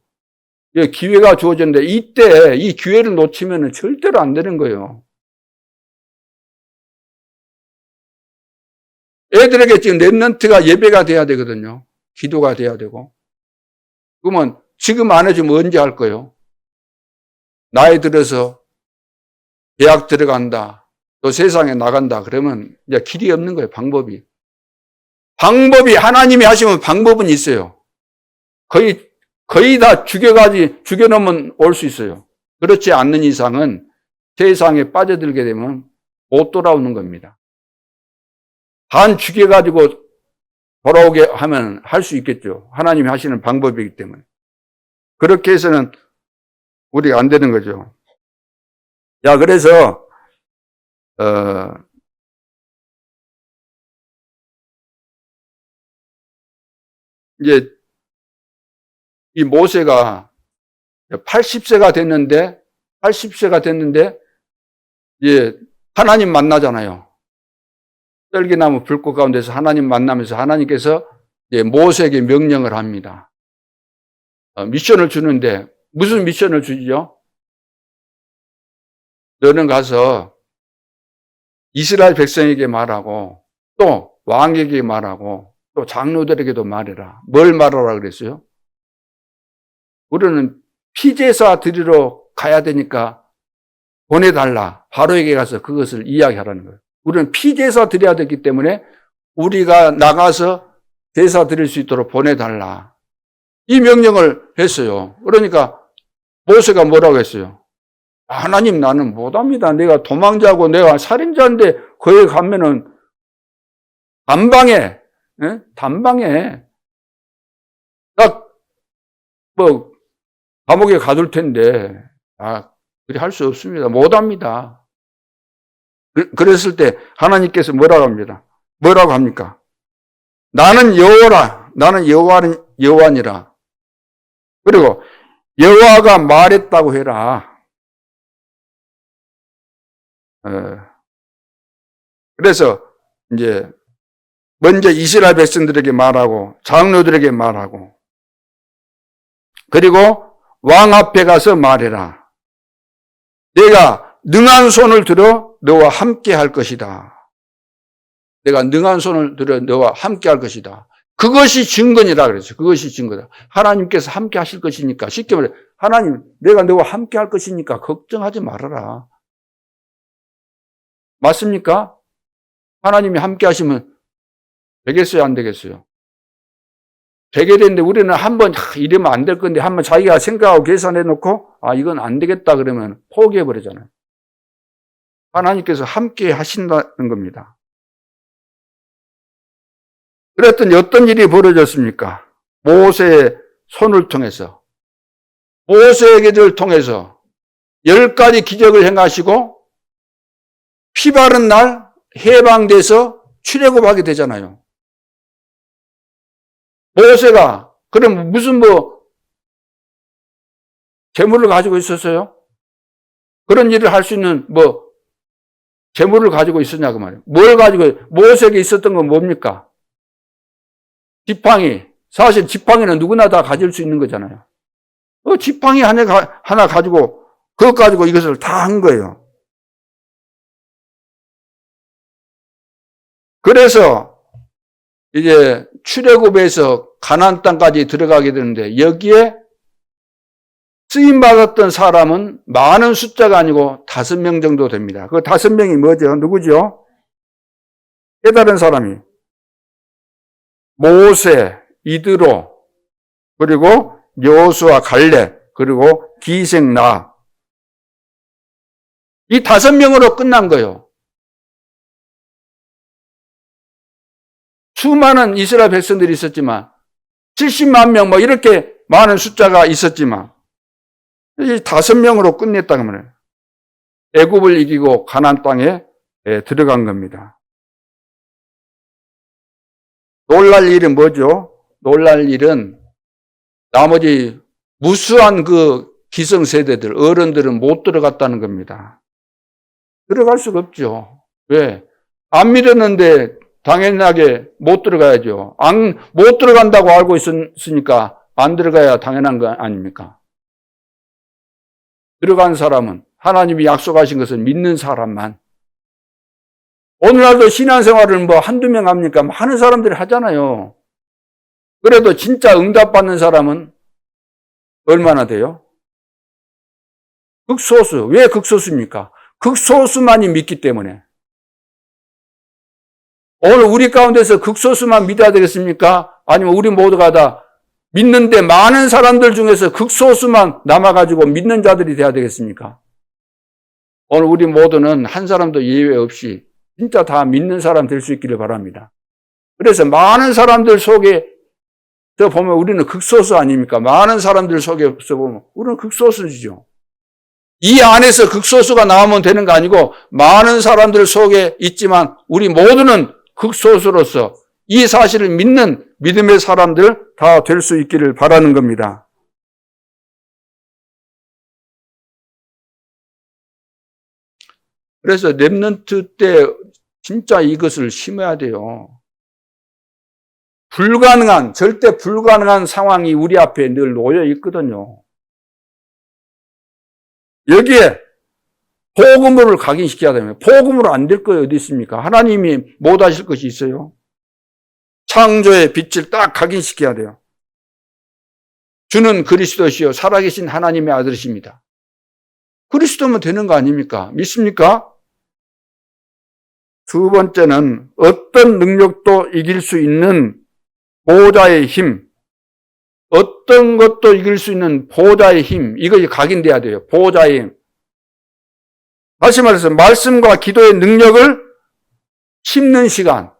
기회가 주어졌는데 이때 이 기회를 놓치면 절대로 안 되는 거예요. 애들에게 지금 랩런트가 예배가 돼야 되거든요. 기도가 돼야 되고. 그러면 지금 안 해주면 언제 할 거예요? 나이 들어서 대학 들어간다. 또 세상에 나간다. 그러면 이제 길이 없는 거예요. 방법이 하나님이 하시면 방법은 있어요. 거의 다 죽여놓으면 올 수 있어요. 그렇지 않는 이상은 세상에 빠져들게 되면 못 돌아오는 겁니다. 반 죽여가지고 돌아오게 하면 할 수 있겠죠. 하나님이 하시는 방법이기 때문에. 그렇게 해서는 우리가 안 되는 거죠. 야, 그래서, 이제, 이 모세가 80세가 됐는데, 이제 하나님 만나잖아요. 떨기나무 불꽃 가운데서 하나님 만나면서 하나님께서 이제 모세에게 명령을 합니다. 미션을 주는데, 무슨 미션을 주죠? 너는 가서 이스라엘 백성에게 말하고, 또 왕에게 말하고, 또 장로들에게도 말해라. 뭘 말하라 그랬어요? 우리는 피제사 드리러 가야 되니까 보내달라. 바로에게 가서 그것을 이야기하라는 거예요. 우리는 피제사 드려야 되기 때문에 우리가 나가서 제사 드릴 수 있도록 보내달라. 이 명령을 했어요. 그러니까 모세가 뭐라고 했어요? 하나님, 나는 못합니다. 내가 도망자고 내가 살인자인데 거기 가면은 단방에 딱 감옥에 가둘 텐데 그리 할 수 없습니다. 못합니다. 그랬을 때 하나님께서 뭐라고 합니까? 나는 여호와라. 나는 여호와니라. 그리고 여호와가 말했다고 해라. 그래서 이제 먼저 이스라엘 백성들에게 말하고 장로들에게 말하고 그리고 왕 앞에 가서 말해라. 내가 능한 손을 들어 너와 함께 할 것이다. 내가 능한 손을 들어 너와 함께 할 것이다. 그것이 증거니라 그랬어요. 그것이 증거다. 하나님께서 함께 하실 것이니까 쉽게 말해 하나님 내가 너와 함께 할 것이니까 걱정하지 말아라. 맞습니까? 하나님이 함께 하시면 되겠어요? 안 되겠어요? 되게 되는데 우리는 한번 이러면 안 될 건데 한번 자기가 생각하고 계산해 놓고 이건 안 되겠다 그러면 포기해 버리잖아요. 하나님께서 함께 하신다는 겁니다. 그랬더니 어떤 일이 벌어졌습니까? 모세의 손을 통해서 모세에게를 통해서 10가지 기적을 행하시고 피 바른 날 해방돼서 출애굽하게 되잖아요. 모세가 그럼 무슨 재물을 가지고 있었어요? 그런 일을 할 수 있는 재물을 가지고 있었냐 그 말이에요. 뭘 가지고 모세에게 있었던 건 뭡니까? 지팡이. 사실 지팡이는 누구나 다 가질 수 있는 거잖아요. 지팡이 하나 가지고 그것 가지고 이것을 다 한 거예요. 그래서 이제 출애굽에서 가나안 땅까지 들어가게 되는데 여기에 쓰임 받았던 사람은 많은 숫자가 아니고 5명 정도 됩니다. 그 5명이 뭐죠? 누구죠? 깨달은 사람이 모세, 이드로, 그리고 여호수아, 갈렙, 그리고 기생 나. 이 5명으로 끝난 거예요. 수많은 이스라엘 백성들이 있었지만 70만 명 이렇게 많은 숫자가 있었지만 이 5명으로 끝냈다는 말이에요. 애굽을 이기고 가나안 땅에 들어간 겁니다. 놀랄 일은 뭐죠? 놀랄 일은 나머지 무수한 그 기성세대들, 어른들은 못 들어갔다는 겁니다. 들어갈 수가 없죠. 왜? 안 믿었는데 당연하게 못 들어가야죠. 못 들어간다고 알고 있으니까 안 들어가야 당연한 거 아닙니까? 들어간 사람은 하나님이 약속하신 것을 믿는 사람만. 오늘날도 신앙생활을 뭐 한두 명 합니까? 많은 사람들이 하잖아요. 그래도 진짜 응답받는 사람은 얼마나 돼요? 극소수. 왜 극소수입니까? 극소수만이 믿기 때문에. 오늘 우리 가운데서 극소수만 믿어야 되겠습니까? 아니면 우리 모두가 다 믿는데 많은 사람들 중에서 극소수만 남아가지고 믿는 자들이 돼야 되겠습니까? 오늘 우리 모두는 한 사람도 예외 없이 진짜 다 믿는 사람 될 수 있기를 바랍니다. 그래서 많은 사람들 속에서 보면 우리는 극소수 아닙니까? 많은 사람들 속에서 보면 우리는 극소수죠. 이 안에서 극소수가 나오면 되는 거 아니고 많은 사람들 속에 있지만 우리 모두는 극소수로서 이 사실을 믿는 믿음의 사람들 다 될 수 있기를 바라는 겁니다. 그래서 렘넌트 때 진짜 이것을 심어야 돼요. 절대 불가능한 상황이 우리 앞에 늘 놓여 있거든요. 여기에 복음으로 각인시켜야 됩니다. 복음으로 안 될 거 어디 있습니까? 하나님이 못 하실 것이 있어요. 창조의 빛을 딱 각인시켜야 돼요. 주는 그리스도시요 살아계신 하나님의 아들이십니다. 그리스도면 되는 거 아닙니까? 믿습니까? 두 번째는 어떤 능력도 이길 수 있는 보호자의 힘, 어떤 것도 이길 수 있는 보호자의 힘, 이것이 각인돼야 돼요. 보호자의 힘. 다시 말해서 말씀과 기도의 능력을 심는 시간.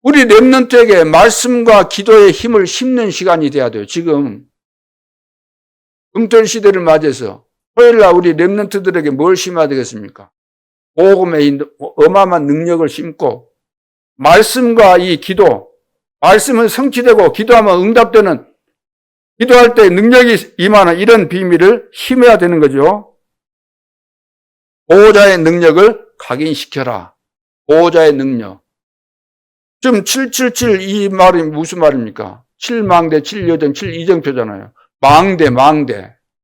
우리 렘넌트에게 말씀과 기도의 힘을 심는 시간이 돼야 돼요. 지금 금토일 시대를 맞이해서 토요일날 우리 렘넌트들에게 뭘 심어야 되겠습니까? 복음의 어마어마한 능력을 심고 말씀과 이 기도, 말씀은 성취되고 기도하면 응답되는, 기도할 때 능력이 임하는 이런 비밀을 심어야 되는 거죠. 보호자의 능력을 각인시켜라. 보호자의 능력. 지금 777 이 말이 무슨 말입니까? 7망대, 7여정, 7이정표잖아요. 망대.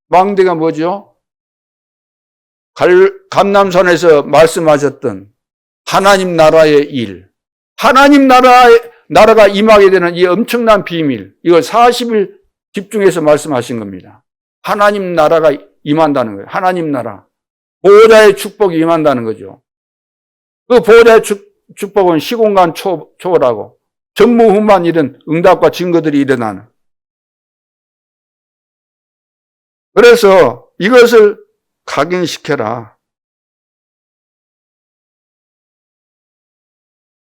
망대가 뭐죠? 감람산에서 말씀하셨던 하나님 나라의 일. 하나님 나라가 임하게 되는 이 엄청난 비밀. 이걸 40일 집중해서 말씀하신 겁니다. 하나님 나라가 임한다는 거예요. 하나님 나라. 보호자의 축복이 임한다는 거죠. 그 보호자의 축복은 시공간 초월하고 전무후무한 이런 응답과 증거들이 일어나는. 그래서 이것을 각인시켜라.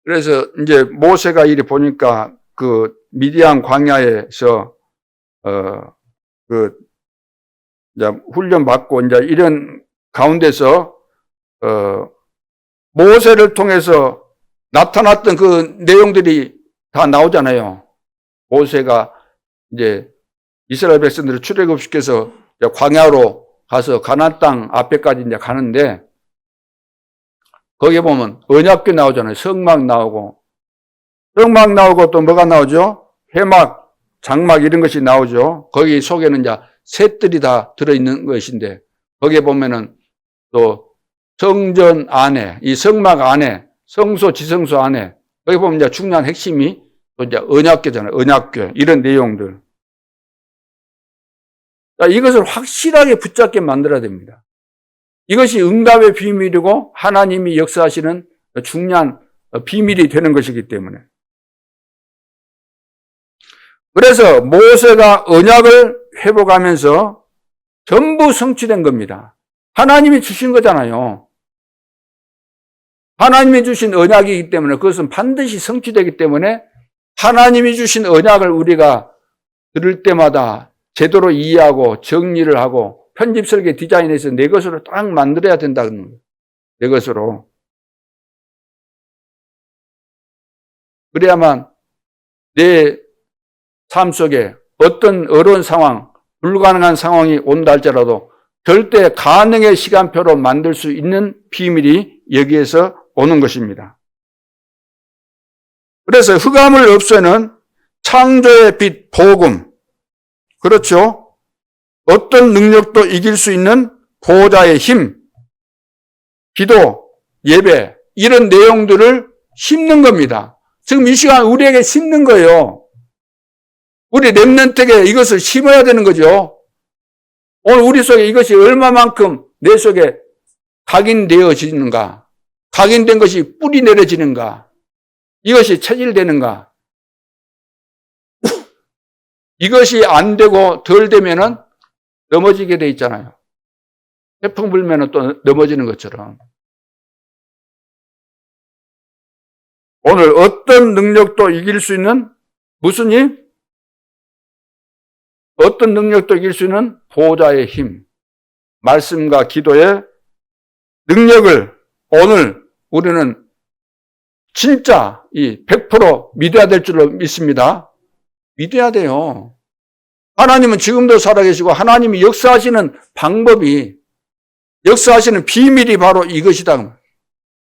그래서 이제 모세가 이리 보니까 그 미디안 광야에서 이제 훈련 받고 이제 이런 가운데서 모세를 통해서 나타났던 그 내용들이 다 나오잖아요. 모세가 이제 이스라엘 백성들을 출애굽시켜서 광야로 가서 가나안 땅 앞에까지 이제 가는데 거기에 보면 언약궤 나오잖아요. 성막 나오고 또 뭐가 나오죠? 회막, 장막 이런 것이 나오죠. 거기 속에는 이제 셋들이 다 들어있는 것인데 거기에 보면은 또 성전 안에, 이 성막 안에, 성소, 지성소 안에 거기 보면 이제 중요한 핵심이 또 이제 언약궤잖아요. 언약궤 이런 내용들. 이것을 확실하게 붙잡게 만들어야 됩니다. 이것이 응답의 비밀이고 하나님이 역사하시는 중요한 비밀이 되는 것이기 때문에. 그래서 모세가 언약을 회복하면서 전부 성취된 겁니다. 하나님이 주신 거잖아요. 하나님이 주신 언약이기 때문에 그것은 반드시 성취되기 때문에 하나님이 주신 언약을 우리가 들을 때마다 제대로 이해하고 정리를 하고 편집 설계 디자인해서 내 것으로 딱 만들어야 된다는 거예요. 내 것으로. 그래야만 내 삶 속에 어떤 어려운 상황, 불가능한 상황이 온다 할지라도 절대 가능의 시간표로 만들 수 있는 비밀이 여기에서 오는 것입니다. 그래서 흑암을 없애는 창조의 빛, 복음. 그렇죠? 어떤 능력도 이길 수 있는 보호자의 힘, 기도, 예배, 이런 내용들을 심는 겁니다. 지금 이 시간 우리에게 심는 거예요. 우리 렘넌트에게 이것을 심어야 되는 거죠. 오늘 우리 속에 이것이 얼마만큼 내 속에 각인되어지는가, 각인된 것이 뿌리 내려지는가, 이것이 체질되는가. 이것이 안 되고 덜 되면은 넘어지게 돼 있잖아요. 태풍 불면은 또 넘어지는 것처럼. 오늘 어떤 능력도 이길 수 있는 무슨 힘? 어떤 능력도 이길 수 있는 보호자의 힘, 말씀과 기도의 능력을 오늘 우리는 진짜 100% 믿어야 될 줄로 믿습니다. 믿어야 돼요. 하나님은 지금도 살아계시고 하나님이 역사하시는 방법이, 역사하시는 비밀이 바로 이것이다.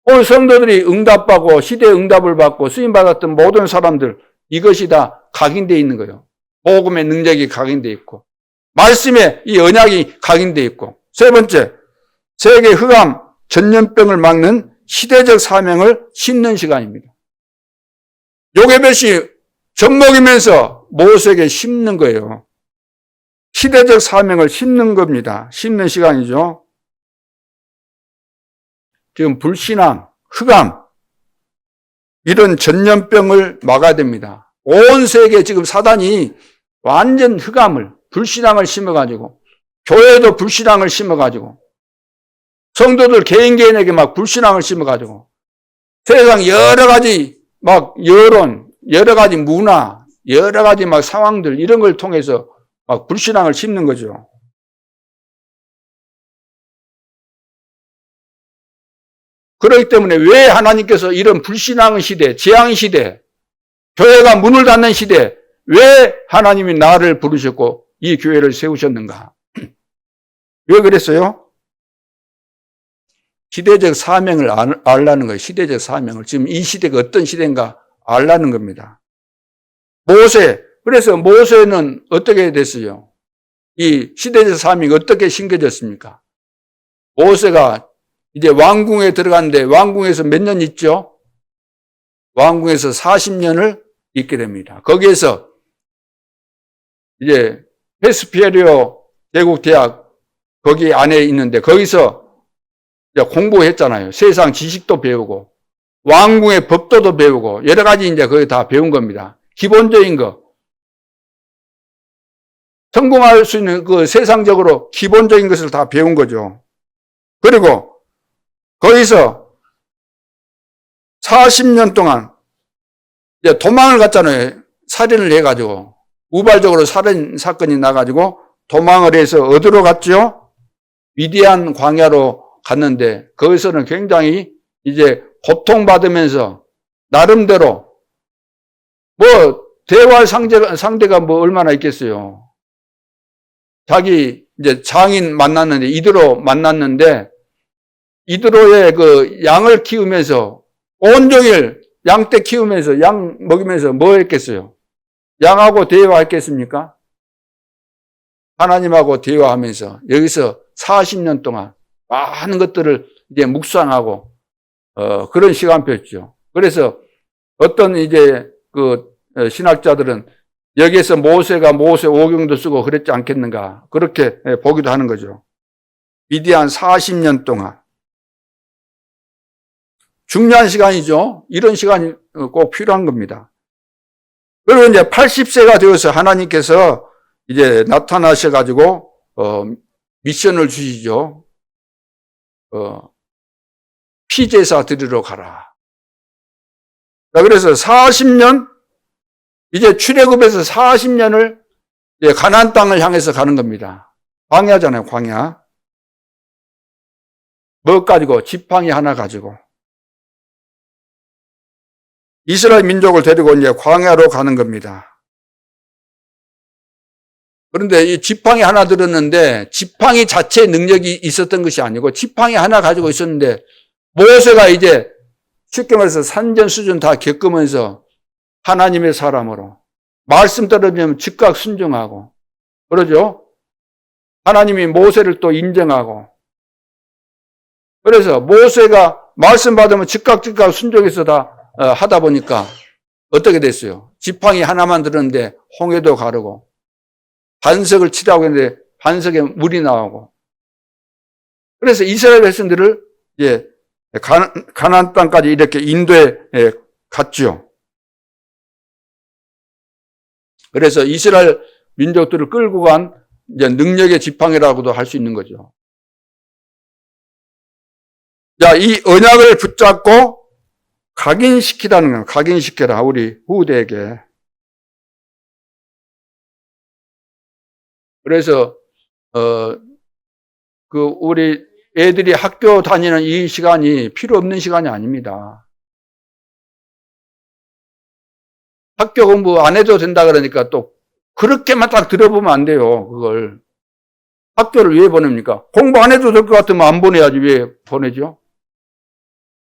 오늘 성도들이 응답받고 시대의 응답을 받고 쓰임받았던 모든 사람들, 이것이 다 각인되어 있는 거예요. 복음의 능력이 각인되어 있고 말씀의 이 언약이 각인되어 있고, 세 번째, 세계 흑암 전염병을 막는 시대적 사명을 심는 시간입니다. 요게벳이 젖먹이면서 모세에게 심는 거예요. 시대적 사명을 심는 겁니다. 심는 시간이죠. 지금 불신앙, 흑암, 이런 전염병을 막아야 됩니다. 온 세계에 지금 사단이 완전 흑암을, 불신앙을 심어가지고, 교회도 불신앙을 심어가지고, 성도들 개인에게 막 불신앙을 심어가지고, 세상 여러 가지 막 여론, 여러 가지 문화, 여러 가지 막 상황들, 이런 걸 통해서 막 불신앙을 심는 거죠. 그렇기 때문에 왜 하나님께서 이런 불신앙 시대, 재앙 시대, 교회가 문을 닫는 시대, 왜 하나님이 나를 부르셨고 이 교회를 세우셨는가? 왜 그랬어요? 시대적 사명을 알라는 거예요. 시대적 사명을. 지금 이 시대가 어떤 시대인가 알라는 겁니다. 모세, 그래서 모세는 어떻게 됐어요? 이 시대적 사명이 어떻게 심겨졌습니까? 모세가 이제 왕궁에 들어갔는데 왕궁에서 몇 년 있죠? 왕궁에서 40년을 있게 됩니다. 거기에서 이제 페스피에리오 제국 대학 거기 안에 있는데 거기서 이제 공부했잖아요. 세상 지식도 배우고 왕궁의 법도도 배우고 여러 가지 이제 거기 다 배운 겁니다. 기본적인 거. 성공할 수 있는 그 세상적으로 기본적인 것을 다 배운 거죠. 그리고 거기서 40년 동안 이제 도망을 갔잖아요. 살인을 해가지고. 우발적으로 살인 사건이 나가지고 도망을 해서 어디로 갔죠? 미디안 광야로 갔는데 거기서는 굉장히 이제 고통받으면서 나름대로 뭐 대화할 상대가 뭐 얼마나 있겠어요. 자기 이제 장인 만났는데 이드로 만났는데 이드로의 그 양을 키우면서 온종일 양떼 키우면서 양 먹이면서 뭐 했겠어요? 양하고 대화했겠습니까? 하나님하고 대화하면서 여기서 40년 동안 많은 것들을 이제 묵상하고 그런 시간표였죠. 그래서 어떤 이제 그 신학자들은 여기에서 모세가 모세 오경도 쓰고 그랬지 않겠는가 그렇게 보기도 하는 거죠. 미디안 40년 동안 중요한 시간이죠. 이런 시간이 꼭 필요한 겁니다. 그리고 이제 80세가 되어서 하나님께서 이제 나타나셔가지고 미션을 주시죠. 피제사 드리러 가라. 그래서 40년 이제 출애굽에서 40년을 이제 가나안 땅을 향해서 가는 겁니다. 광야잖아요, 광야. 뭐 가지고 지팡이 하나 가지고 이스라엘 민족을 데리고 이제 광야로 가는 겁니다. 그런데 이 지팡이 하나 들었는데 지팡이 자체의 능력이 있었던 것이 아니고 지팡이 하나 가지고 있었는데 모세가 이제 쉽게 말해서 산전수전 다 겪으면서 하나님의 사람으로. 말씀 떨어지면 즉각 순종하고. 그러죠? 하나님이 모세를 또 인정하고. 그래서 모세가 말씀 받으면 즉각 순종해서 다 하다 보니까 어떻게 됐어요? 지팡이 하나만 들었는데 홍해도 가르고, 반석을 치라고 했는데 반석에 물이 나오고. 그래서 이스라엘 백성들을 이제 가나안 땅까지 이렇게 인도해 갔죠. 그래서 이스라엘 민족들을 끌고 간 이제 능력의 지팡이라고도 할 수 있는 거죠. 자, 이 언약을 붙잡고 각인시키라는 거예요. 각인시켜라, 우리 후대에게. 그래서 우리 애들이 학교 다니는 이 시간이 필요 없는 시간이 아닙니다. 학교 공부 안 해도 된다 그러니까 또 그렇게만 딱 들어보면 안 돼요, 그걸. 학교를 왜 보냅니까? 공부 안 해도 될 것 같으면 안 보내야지 왜 보내죠?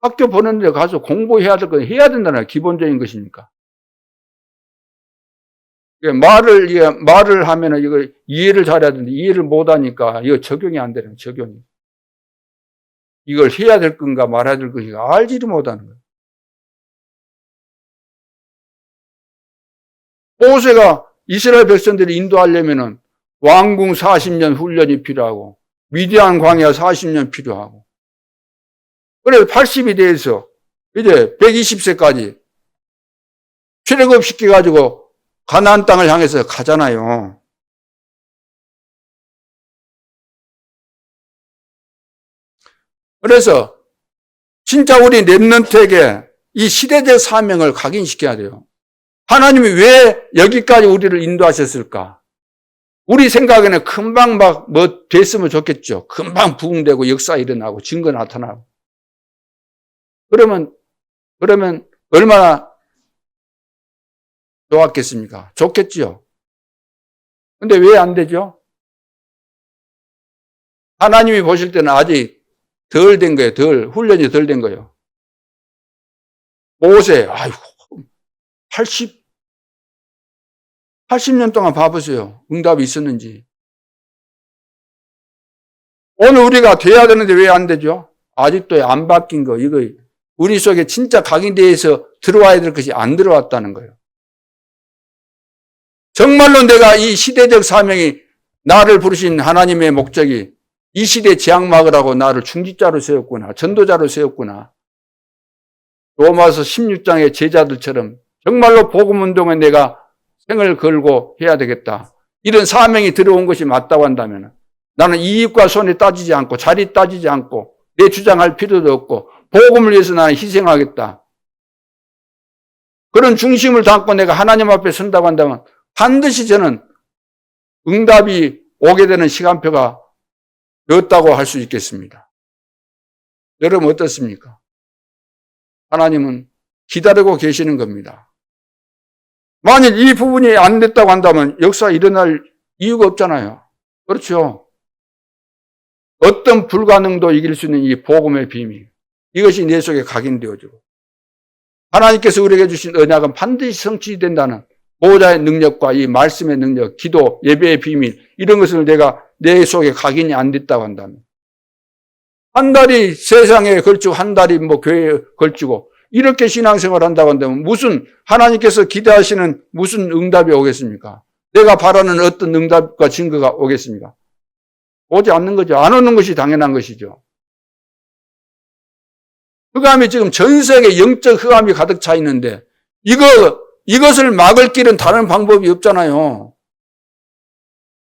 학교 보내는데 가서 공부해야 될 건 해야 된다는 기본적인 것이니까. 말을 하면은 이거 이해를 잘해야 되는데 이해를 못 하니까 이거 적용이 안 되는 거예요, 적용이. 이걸 해야 될 건가 말아야 될 것인가 알지도 못하는 거예요. 모세가 이스라엘 백성들을 인도하려면은 왕궁 40년 훈련이 필요하고 미디안 광야 40년 필요하고 그래서 80이 돼서 이제 120세까지 출애굽 시켜가지고 가나안 땅을 향해서 가잖아요. 그래서 진짜 우리 렘넌트에게 이 시대적 사명을 각인시켜야 돼요. 하나님이 왜 여기까지 우리를 인도하셨을까? 우리 생각에는 금방 됐으면 좋겠죠. 금방 부흥되고 역사 일어나고 증거 나타나고. 그러면 얼마나 좋았겠습니까? 좋겠지요. 근데 왜 안 되죠? 하나님이 보실 때는 아직 덜 된 거예요. 훈련이 덜 된 거예요. 모세, 80년 동안 봐보세요. 응답이 있었는지. 오늘 우리가 돼야 되는데 왜 안 되죠? 아직도 안 바뀐 거, 이거 우리 속에 진짜 각인대에서 들어와야 될 것이 안 들어왔다는 거예요. 정말로 내가 이 시대적 사명이 나를 부르신 하나님의 목적이 이 시대 지향 막으라고 나를 중직자로 세웠구나. 전도자로 세웠구나. 로마서 16장의 제자들처럼 정말로 복음운동에 내가 생을 걸고 해야 되겠다. 이런 사명이 들어온 것이 맞다고 한다면 나는 이익과 손해 따지지 않고 자리 따지지 않고 내 주장할 필요도 없고 복음을 위해서 나는 희생하겠다. 그런 중심을 담고 내가 하나님 앞에 선다고 한다면 반드시 저는 응답이 오게 되는 시간표가 되었다고 할 수 있겠습니다. 여러분 어떻습니까? 하나님은 기다리고 계시는 겁니다. 만일 이 부분이 안 됐다고 한다면 역사 일어날 이유가 없잖아요. 그렇죠? 어떤 불가능도 이길 수 있는 이 복음의 비밀, 이것이 내 속에 각인되어지고 하나님께서 우리에게 주신 언약은 반드시 성취된다는 보호자의 능력과 이 말씀의 능력, 기도, 예배의 비밀 이런 것을 내가 내 속에 각인이 안 됐다고 한다면 한 달이 세상에 걸치고 한 달이 교회에 걸치고 이렇게 신앙생활을 한다고 한다면 무슨 하나님께서 기대하시는 무슨 응답이 오겠습니까? 내가 바라는 어떤 응답과 증거가 오겠습니까? 오지 않는 거죠. 안 오는 것이 당연한 것이죠. 흑암이 지금 전 세계 영적 흑암이 가득 차 있는데 이것을 막을 길은 다른 방법이 없잖아요.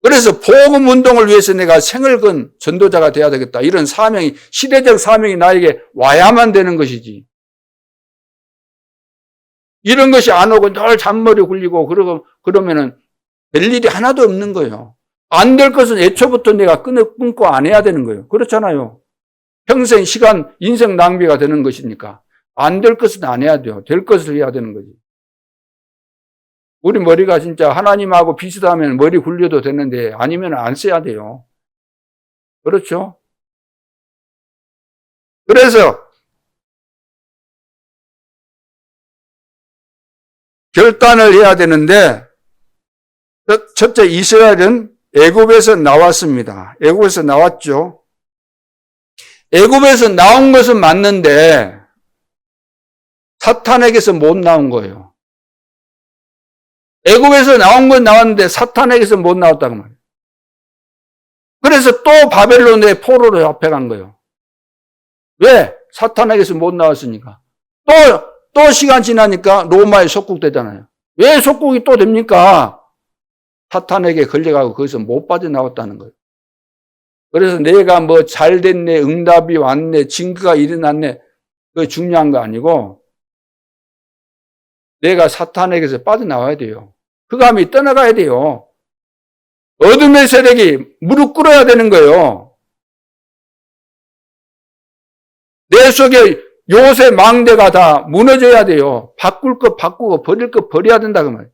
그래서 복음 운동을 위해서 내가 생을 건 전도자가 돼야 되겠다. 이런 사명이 시대적 사명이 나에게 와야만 되는 것이지. 이런 것이 안 오고 늘 잔머리 굴리고 그러면은 될 일이 하나도 없는 거예요. 안 될 것은 애초부터 내가 끊고 안 해야 되는 거예요. 그렇잖아요. 평생 시간, 인생 낭비가 되는 것이니까 안 될 것은 안 해야 돼요. 될 것을 해야 되는 거지. 우리 머리가 진짜 하나님하고 비슷하면 머리 굴려도 되는데 아니면 안 써야 돼요. 그렇죠? 그래서 결단을 해야 되는데, 첫째 이스라엘은 애굽에서 나왔습니다. 애굽에서 나왔죠. 애굽에서 나온 것은 맞는데 사탄에게서 못 나온 거예요. 애굽에서 나온 건 나왔는데 사탄에게서 못 나왔다고 말이에요. 그래서 또 바벨론의 포로로 잡혀간 거예요. 왜? 사탄에게서 못 나왔으니까. 또 시간 지나니까 로마에 속국되잖아요. 왜 속국이 또 됩니까? 사탄에게 걸려가고 거기서 못 빠져나왔다는 거예요. 그래서 내가 뭐 잘 됐네, 응답이 왔네, 증거가 일어났네, 그게 중요한 거 아니고 내가 사탄에게서 빠져나와야 돼요. 그 감이 떠나가야 돼요. 어둠의 세력이 무릎 꿇어야 되는 거예요. 내 속에 요새 망대가 다 무너져야 돼요. 바꿀 것 바꾸고 버릴 것 버려야 된다 그 말이에요.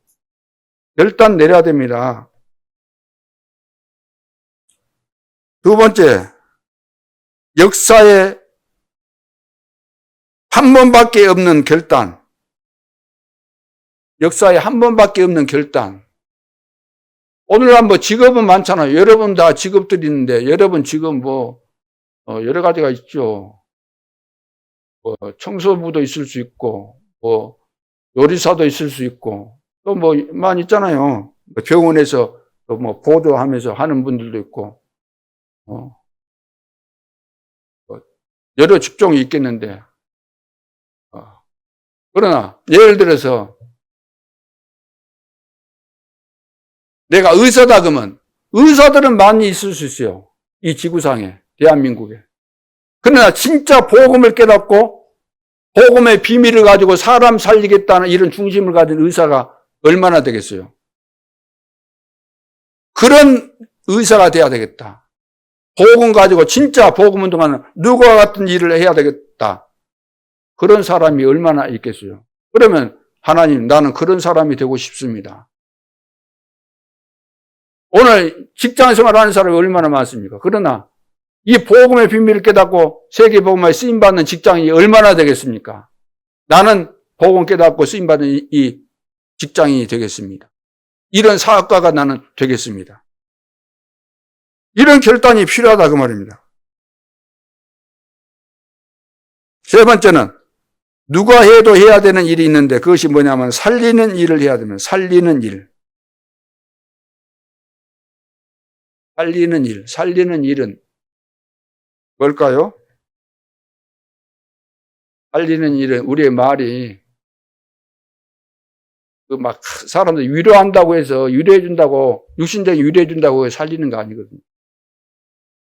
결단 내려야 됩니다. 두 번째, 역사에 한 번밖에 없는 결단. 역사에 한 번밖에 없는 결단. 오늘날 뭐 직업은 많잖아요. 여러분 다 직업들이 있는데, 여러분 지금 여러 가지가 있죠. 청소부도 있을 수 있고, 요리사도 있을 수 있고, 또 많이 있잖아요. 병원에서 또 보조하면서 하는 분들도 있고, 여러 직종이 있겠는데, 그러나, 예를 들어서, 내가 의사다 그러면, 의사들은 많이 있을 수 있어요. 이 지구상에, 대한민국에. 그러나 진짜 복음을 깨닫고, 복음의 비밀을 가지고 사람 살리겠다는 이런 중심을 가진 의사가 얼마나 되겠어요? 그런 의사가 돼야 되겠다. 복음 가지고 진짜 복음 운동하는 누구와 같은 일을 해야 되겠다. 그런 사람이 얼마나 있겠어요? 그러면 하나님, 나는 그런 사람이 되고 싶습니다. 오늘 직장 생활하는 사람이 얼마나 많습니까? 그러나 이 복음의 비밀을 깨닫고 세계 복음에 쓰임받는 직장이 얼마나 되겠습니까? 나는 복음 깨닫고 쓰임받는 이 직장인이 되겠습니다. 이런 사업가가 나는 되겠습니다. 이런 결단이 필요하다 그 말입니다. 세 번째는 누가 해도 해야 되는 일이 있는데 그것이 뭐냐면 살리는 일을 해야 됩니다. 살리는 일. 살리는 일은 뭘까요? 살리는 일은 우리의 말이 사람들 위로한다고 해서 위로해준다고 육신적인 위로해준다고 해서 살리는 거 아니거든요.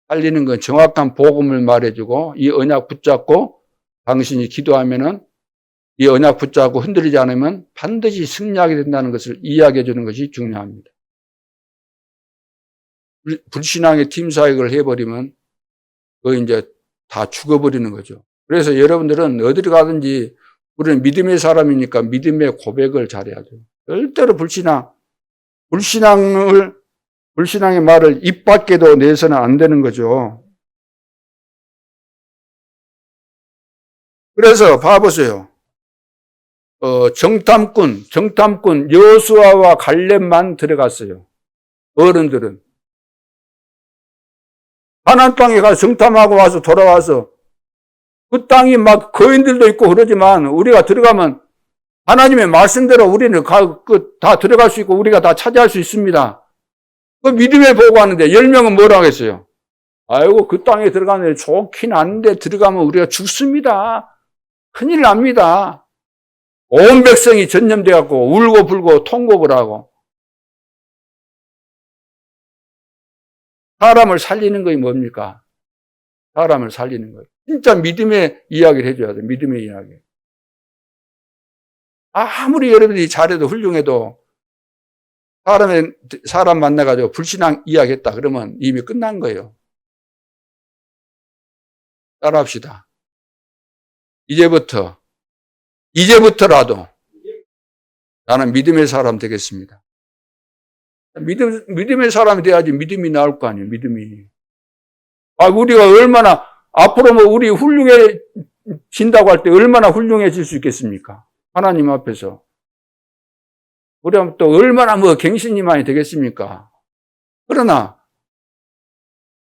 살리는 건 정확한 복음을 말해주고 이 언약 붙잡고 당신이 기도하면은 이 언약 붙잡고 흔들리지 않으면 반드시 승리하게 된다는 것을 이야기해 주는 것이 중요합니다. 불신앙의 팀 사역을 해버리면 그거 이제 다 죽어버리는 거죠. 그래서 여러분들은 어디를 가든지 우리는 믿음의 사람이니까 믿음의 고백을 잘해야 돼요. 절대로 불신앙의 말을 입 밖에도 내서는 안 되는 거죠. 그래서 봐보세요. 정탐꾼 여호수아와 갈렙만 들어갔어요. 어른들은. 가나안 땅에 가서 정탐하고 와서 돌아와서 그 땅이 막 거인들도 있고 그러지만 우리가 들어가면 하나님의 말씀대로 우리는 다 들어갈 수 있고 우리가 다 차지할 수 있습니다. 그 믿음에 보고 하는데 10명은 뭐라고 했어요? 아이고 그 땅에 들어가는데 좋긴 한데 들어가면 우리가 죽습니다. 큰일 납니다. 온 백성이 전염돼 갖고 울고 불고 통곡을 하고. 사람을 살리는 것이 뭡니까? 사람을 살리는 거예요. 진짜 믿음의 이야기를 해줘야 돼요. 믿음의 이야기. 아무리 여러분들이 잘해도 훌륭해도 사람 만나가지고 불신앙 이야기했다 그러면 이미 끝난 거예요. 따라합시다. 이제부터라도 나는 믿음의 사람 되겠습니다. 믿음의 사람이 돼야지 믿음이 나올 거 아니에요, 믿음이. 우리가 얼마나, 앞으로 우리 훌륭해진다고 할 때 얼마나 훌륭해질 수 있겠습니까? 하나님 앞에서. 우리가 또 얼마나 갱신이 많이 되겠습니까? 그러나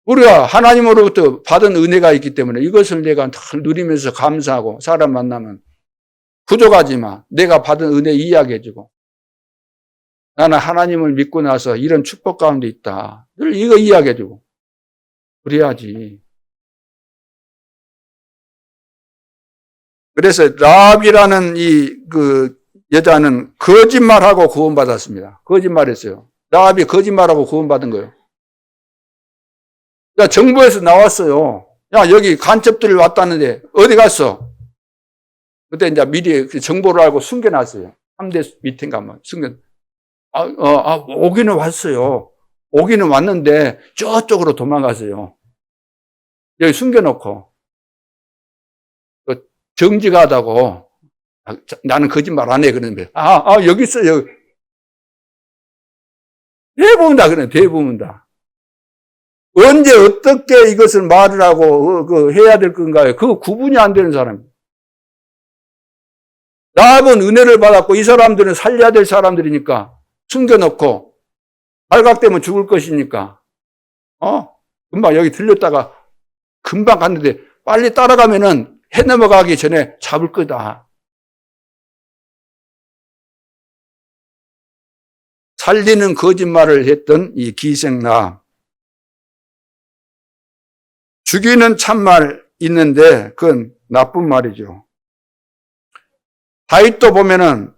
우리가 하나님으로부터 받은 은혜가 있기 때문에 이것을 내가 늘 누리면서 감사하고 사람 만나면 부족하지만 내가 받은 은혜 이야기해주고 나는 하나님을 믿고 나서 이런 축복 가운데 있다. 늘 이거 이야기해주고 그래야지. 그래서 라합이라는 여자는 거짓말하고 구원받았습니다. 거짓말했어요. 라합이 거짓말하고 구원받은 거예요. 야, 정부에서 나왔어요. 야, 여기 간첩들이 왔다는데 어디 갔어? 그때 이제 미리 정보를 알고 숨겨놨어요. 3대 미팅 가면 오기는 왔어요. 오기는 왔는데 저쪽으로 도망갔어요. 여기 숨겨놓고 정지가 하다고 나는 거짓말 안 해 그러는데 여기 있어요. 대부분 다 그래. 대부분 다. 언제 어떻게 이것을 말을 하고 해야 될 건가요? 그 구분이 안 되는 사람. 라합은 은혜를 받았고 이 사람들은 살려야 될 사람들이니까 숨겨놓고 발각되면 죽을 것이니까 금방 여기 들렸다가 금방 갔는데 빨리 따라가면은 해 넘어가기 전에 잡을 거다. 살리는 거짓말을 했던 이 기생라. 죽이는 참말 있는데 그건 나쁜 말이죠. 다윗도 보면은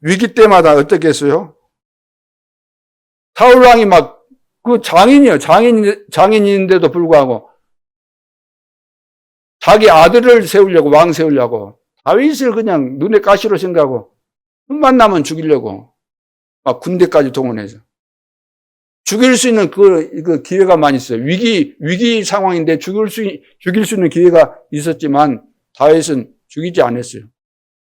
위기 때마다 어떻게 했어요? 사울 왕이 막 그 장인이에요. 장인인데도 불구하고 자기 아들을 세우려고 왕 세우려고 다윗을 그냥 눈에 가시로 생각하고 틈만 나면 죽이려고 막 군대까지 동원해서 죽일 수 있는 그 기회가 많이 있어요. 위기 상황인데 죽일 수 있는 기회가 있었지만 다윗은 죽이지 않았어요.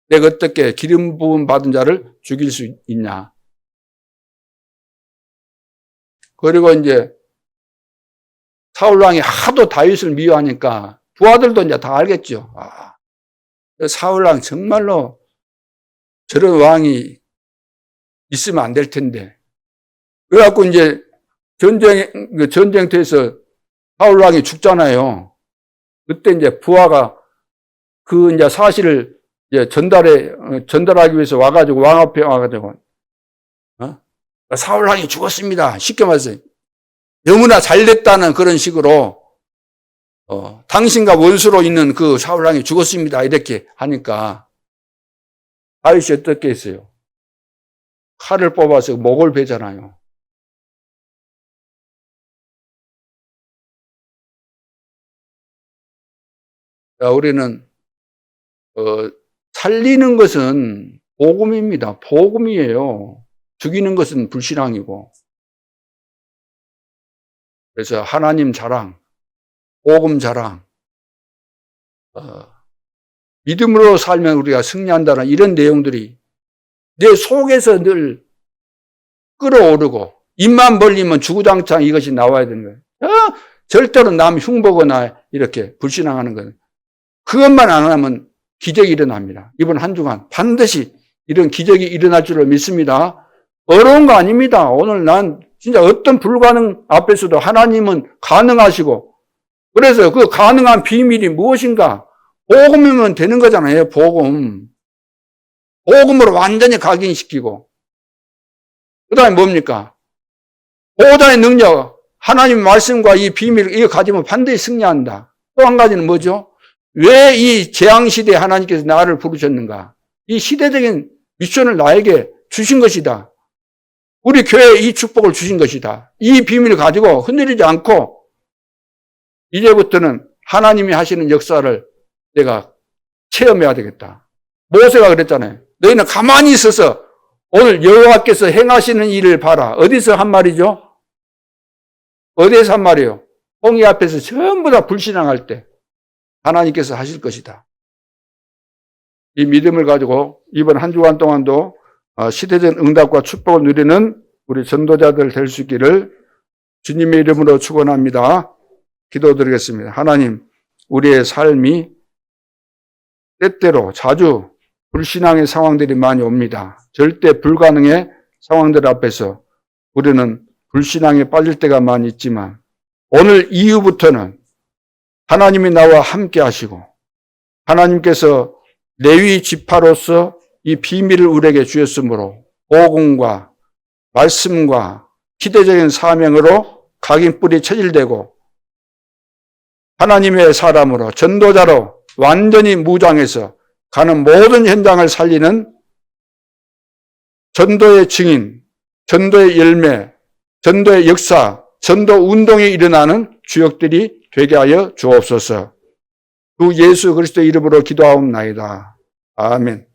내가 어떻게 기름 부음 받은 자를 죽일 수 있냐. 그리고 이제 사울왕이 하도 다윗을 미워하니까 부하들도 이제 다 알겠죠. 사울왕 정말로 저런 왕이 있으면 안 될 텐데. 그래갖고 이제 전쟁터에서 사울왕이 죽잖아요. 그때 이제 부하가 이제 사실을 이제 전달하기 위해서 와가지고 왕 앞에 와가지고 사울왕이 죽었습니다. 쉽게 말해서 너무나 잘됐다는 그런 식으로 당신과 원수로 있는 그 사울왕이 죽었습니다. 이렇게 하니까 다윗이 어떻게 했어요? 칼을 뽑아서 목을 베잖아요. 우리는 살리는 것은 복음입니다. 복음이에요. 죽이는 것은 불신앙이고. 그래서 하나님 자랑, 복음 자랑, 믿음으로 살면 우리가 승리한다는 이런 내용들이 내 속에서 늘 끌어오르고 입만 벌리면 주구장창 이것이 나와야 되는 거예요. 절대로 남 흉보거나 이렇게 불신앙하는 거예요. 그것만 안 하면 기적이 일어납니다. 이번 한 주간 반드시 이런 기적이 일어날 줄로 믿습니다. 어려운 거 아닙니다. 오늘 난 진짜 어떤 불가능 앞에서도 하나님은 가능하시고 그래서 그 가능한 비밀이 무엇인가? 복음이면 되는 거잖아요. 복음. 복음으로 완전히 각인시키고 그 다음에 뭡니까? 보호자의 능력, 하나님 말씀과 이 비밀 이거 가지면 반드시 승리한다. 또 한 가지는 뭐죠? 왜 이 재앙시대에 하나님께서 나를 부르셨는가? 이 시대적인 미션을 나에게 주신 것이다. 우리 교회에 이 축복을 주신 것이다. 이 비밀을 가지고 흔들리지 않고 이제부터는 하나님이 하시는 역사를 내가 체험해야 되겠다. 모세가 그랬잖아요. 너희는 가만히 있어서 오늘 여호와께서 행하시는 일을 봐라. 어디서 한 말이죠? 어디에서 한 말이에요? 홍해 앞에서 전부 다 불신앙할 때 하나님께서 하실 것이다. 이 믿음을 가지고 이번 한 주간 동안도 시대적 응답과 축복을 누리는 우리 전도자들 될 수 있기를 주님의 이름으로 축원합니다. 기도드리겠습니다. 하나님, 우리의 삶이 때때로 자주 불신앙의 상황들이 많이 옵니다. 절대 불가능의 상황들 앞에서 우리는 불신앙에 빠질 때가 많이 있지만 오늘 이후부터는 하나님이 나와 함께 하시고 하나님께서 레위 지파로서 이 비밀을 우리에게 주셨으므로 복음과 말씀과 기대적인 사명으로 각인뿔이 체질되고 하나님의 사람으로 전도자로 완전히 무장해서 가는 모든 현장을 살리는 전도의 증인, 전도의 열매, 전도의 역사, 전도 운동이 일어나는 주역들이 되게 하여 주옵소서. 그 예수 그리스도의 이름으로 기도하옵나이다. 아멘.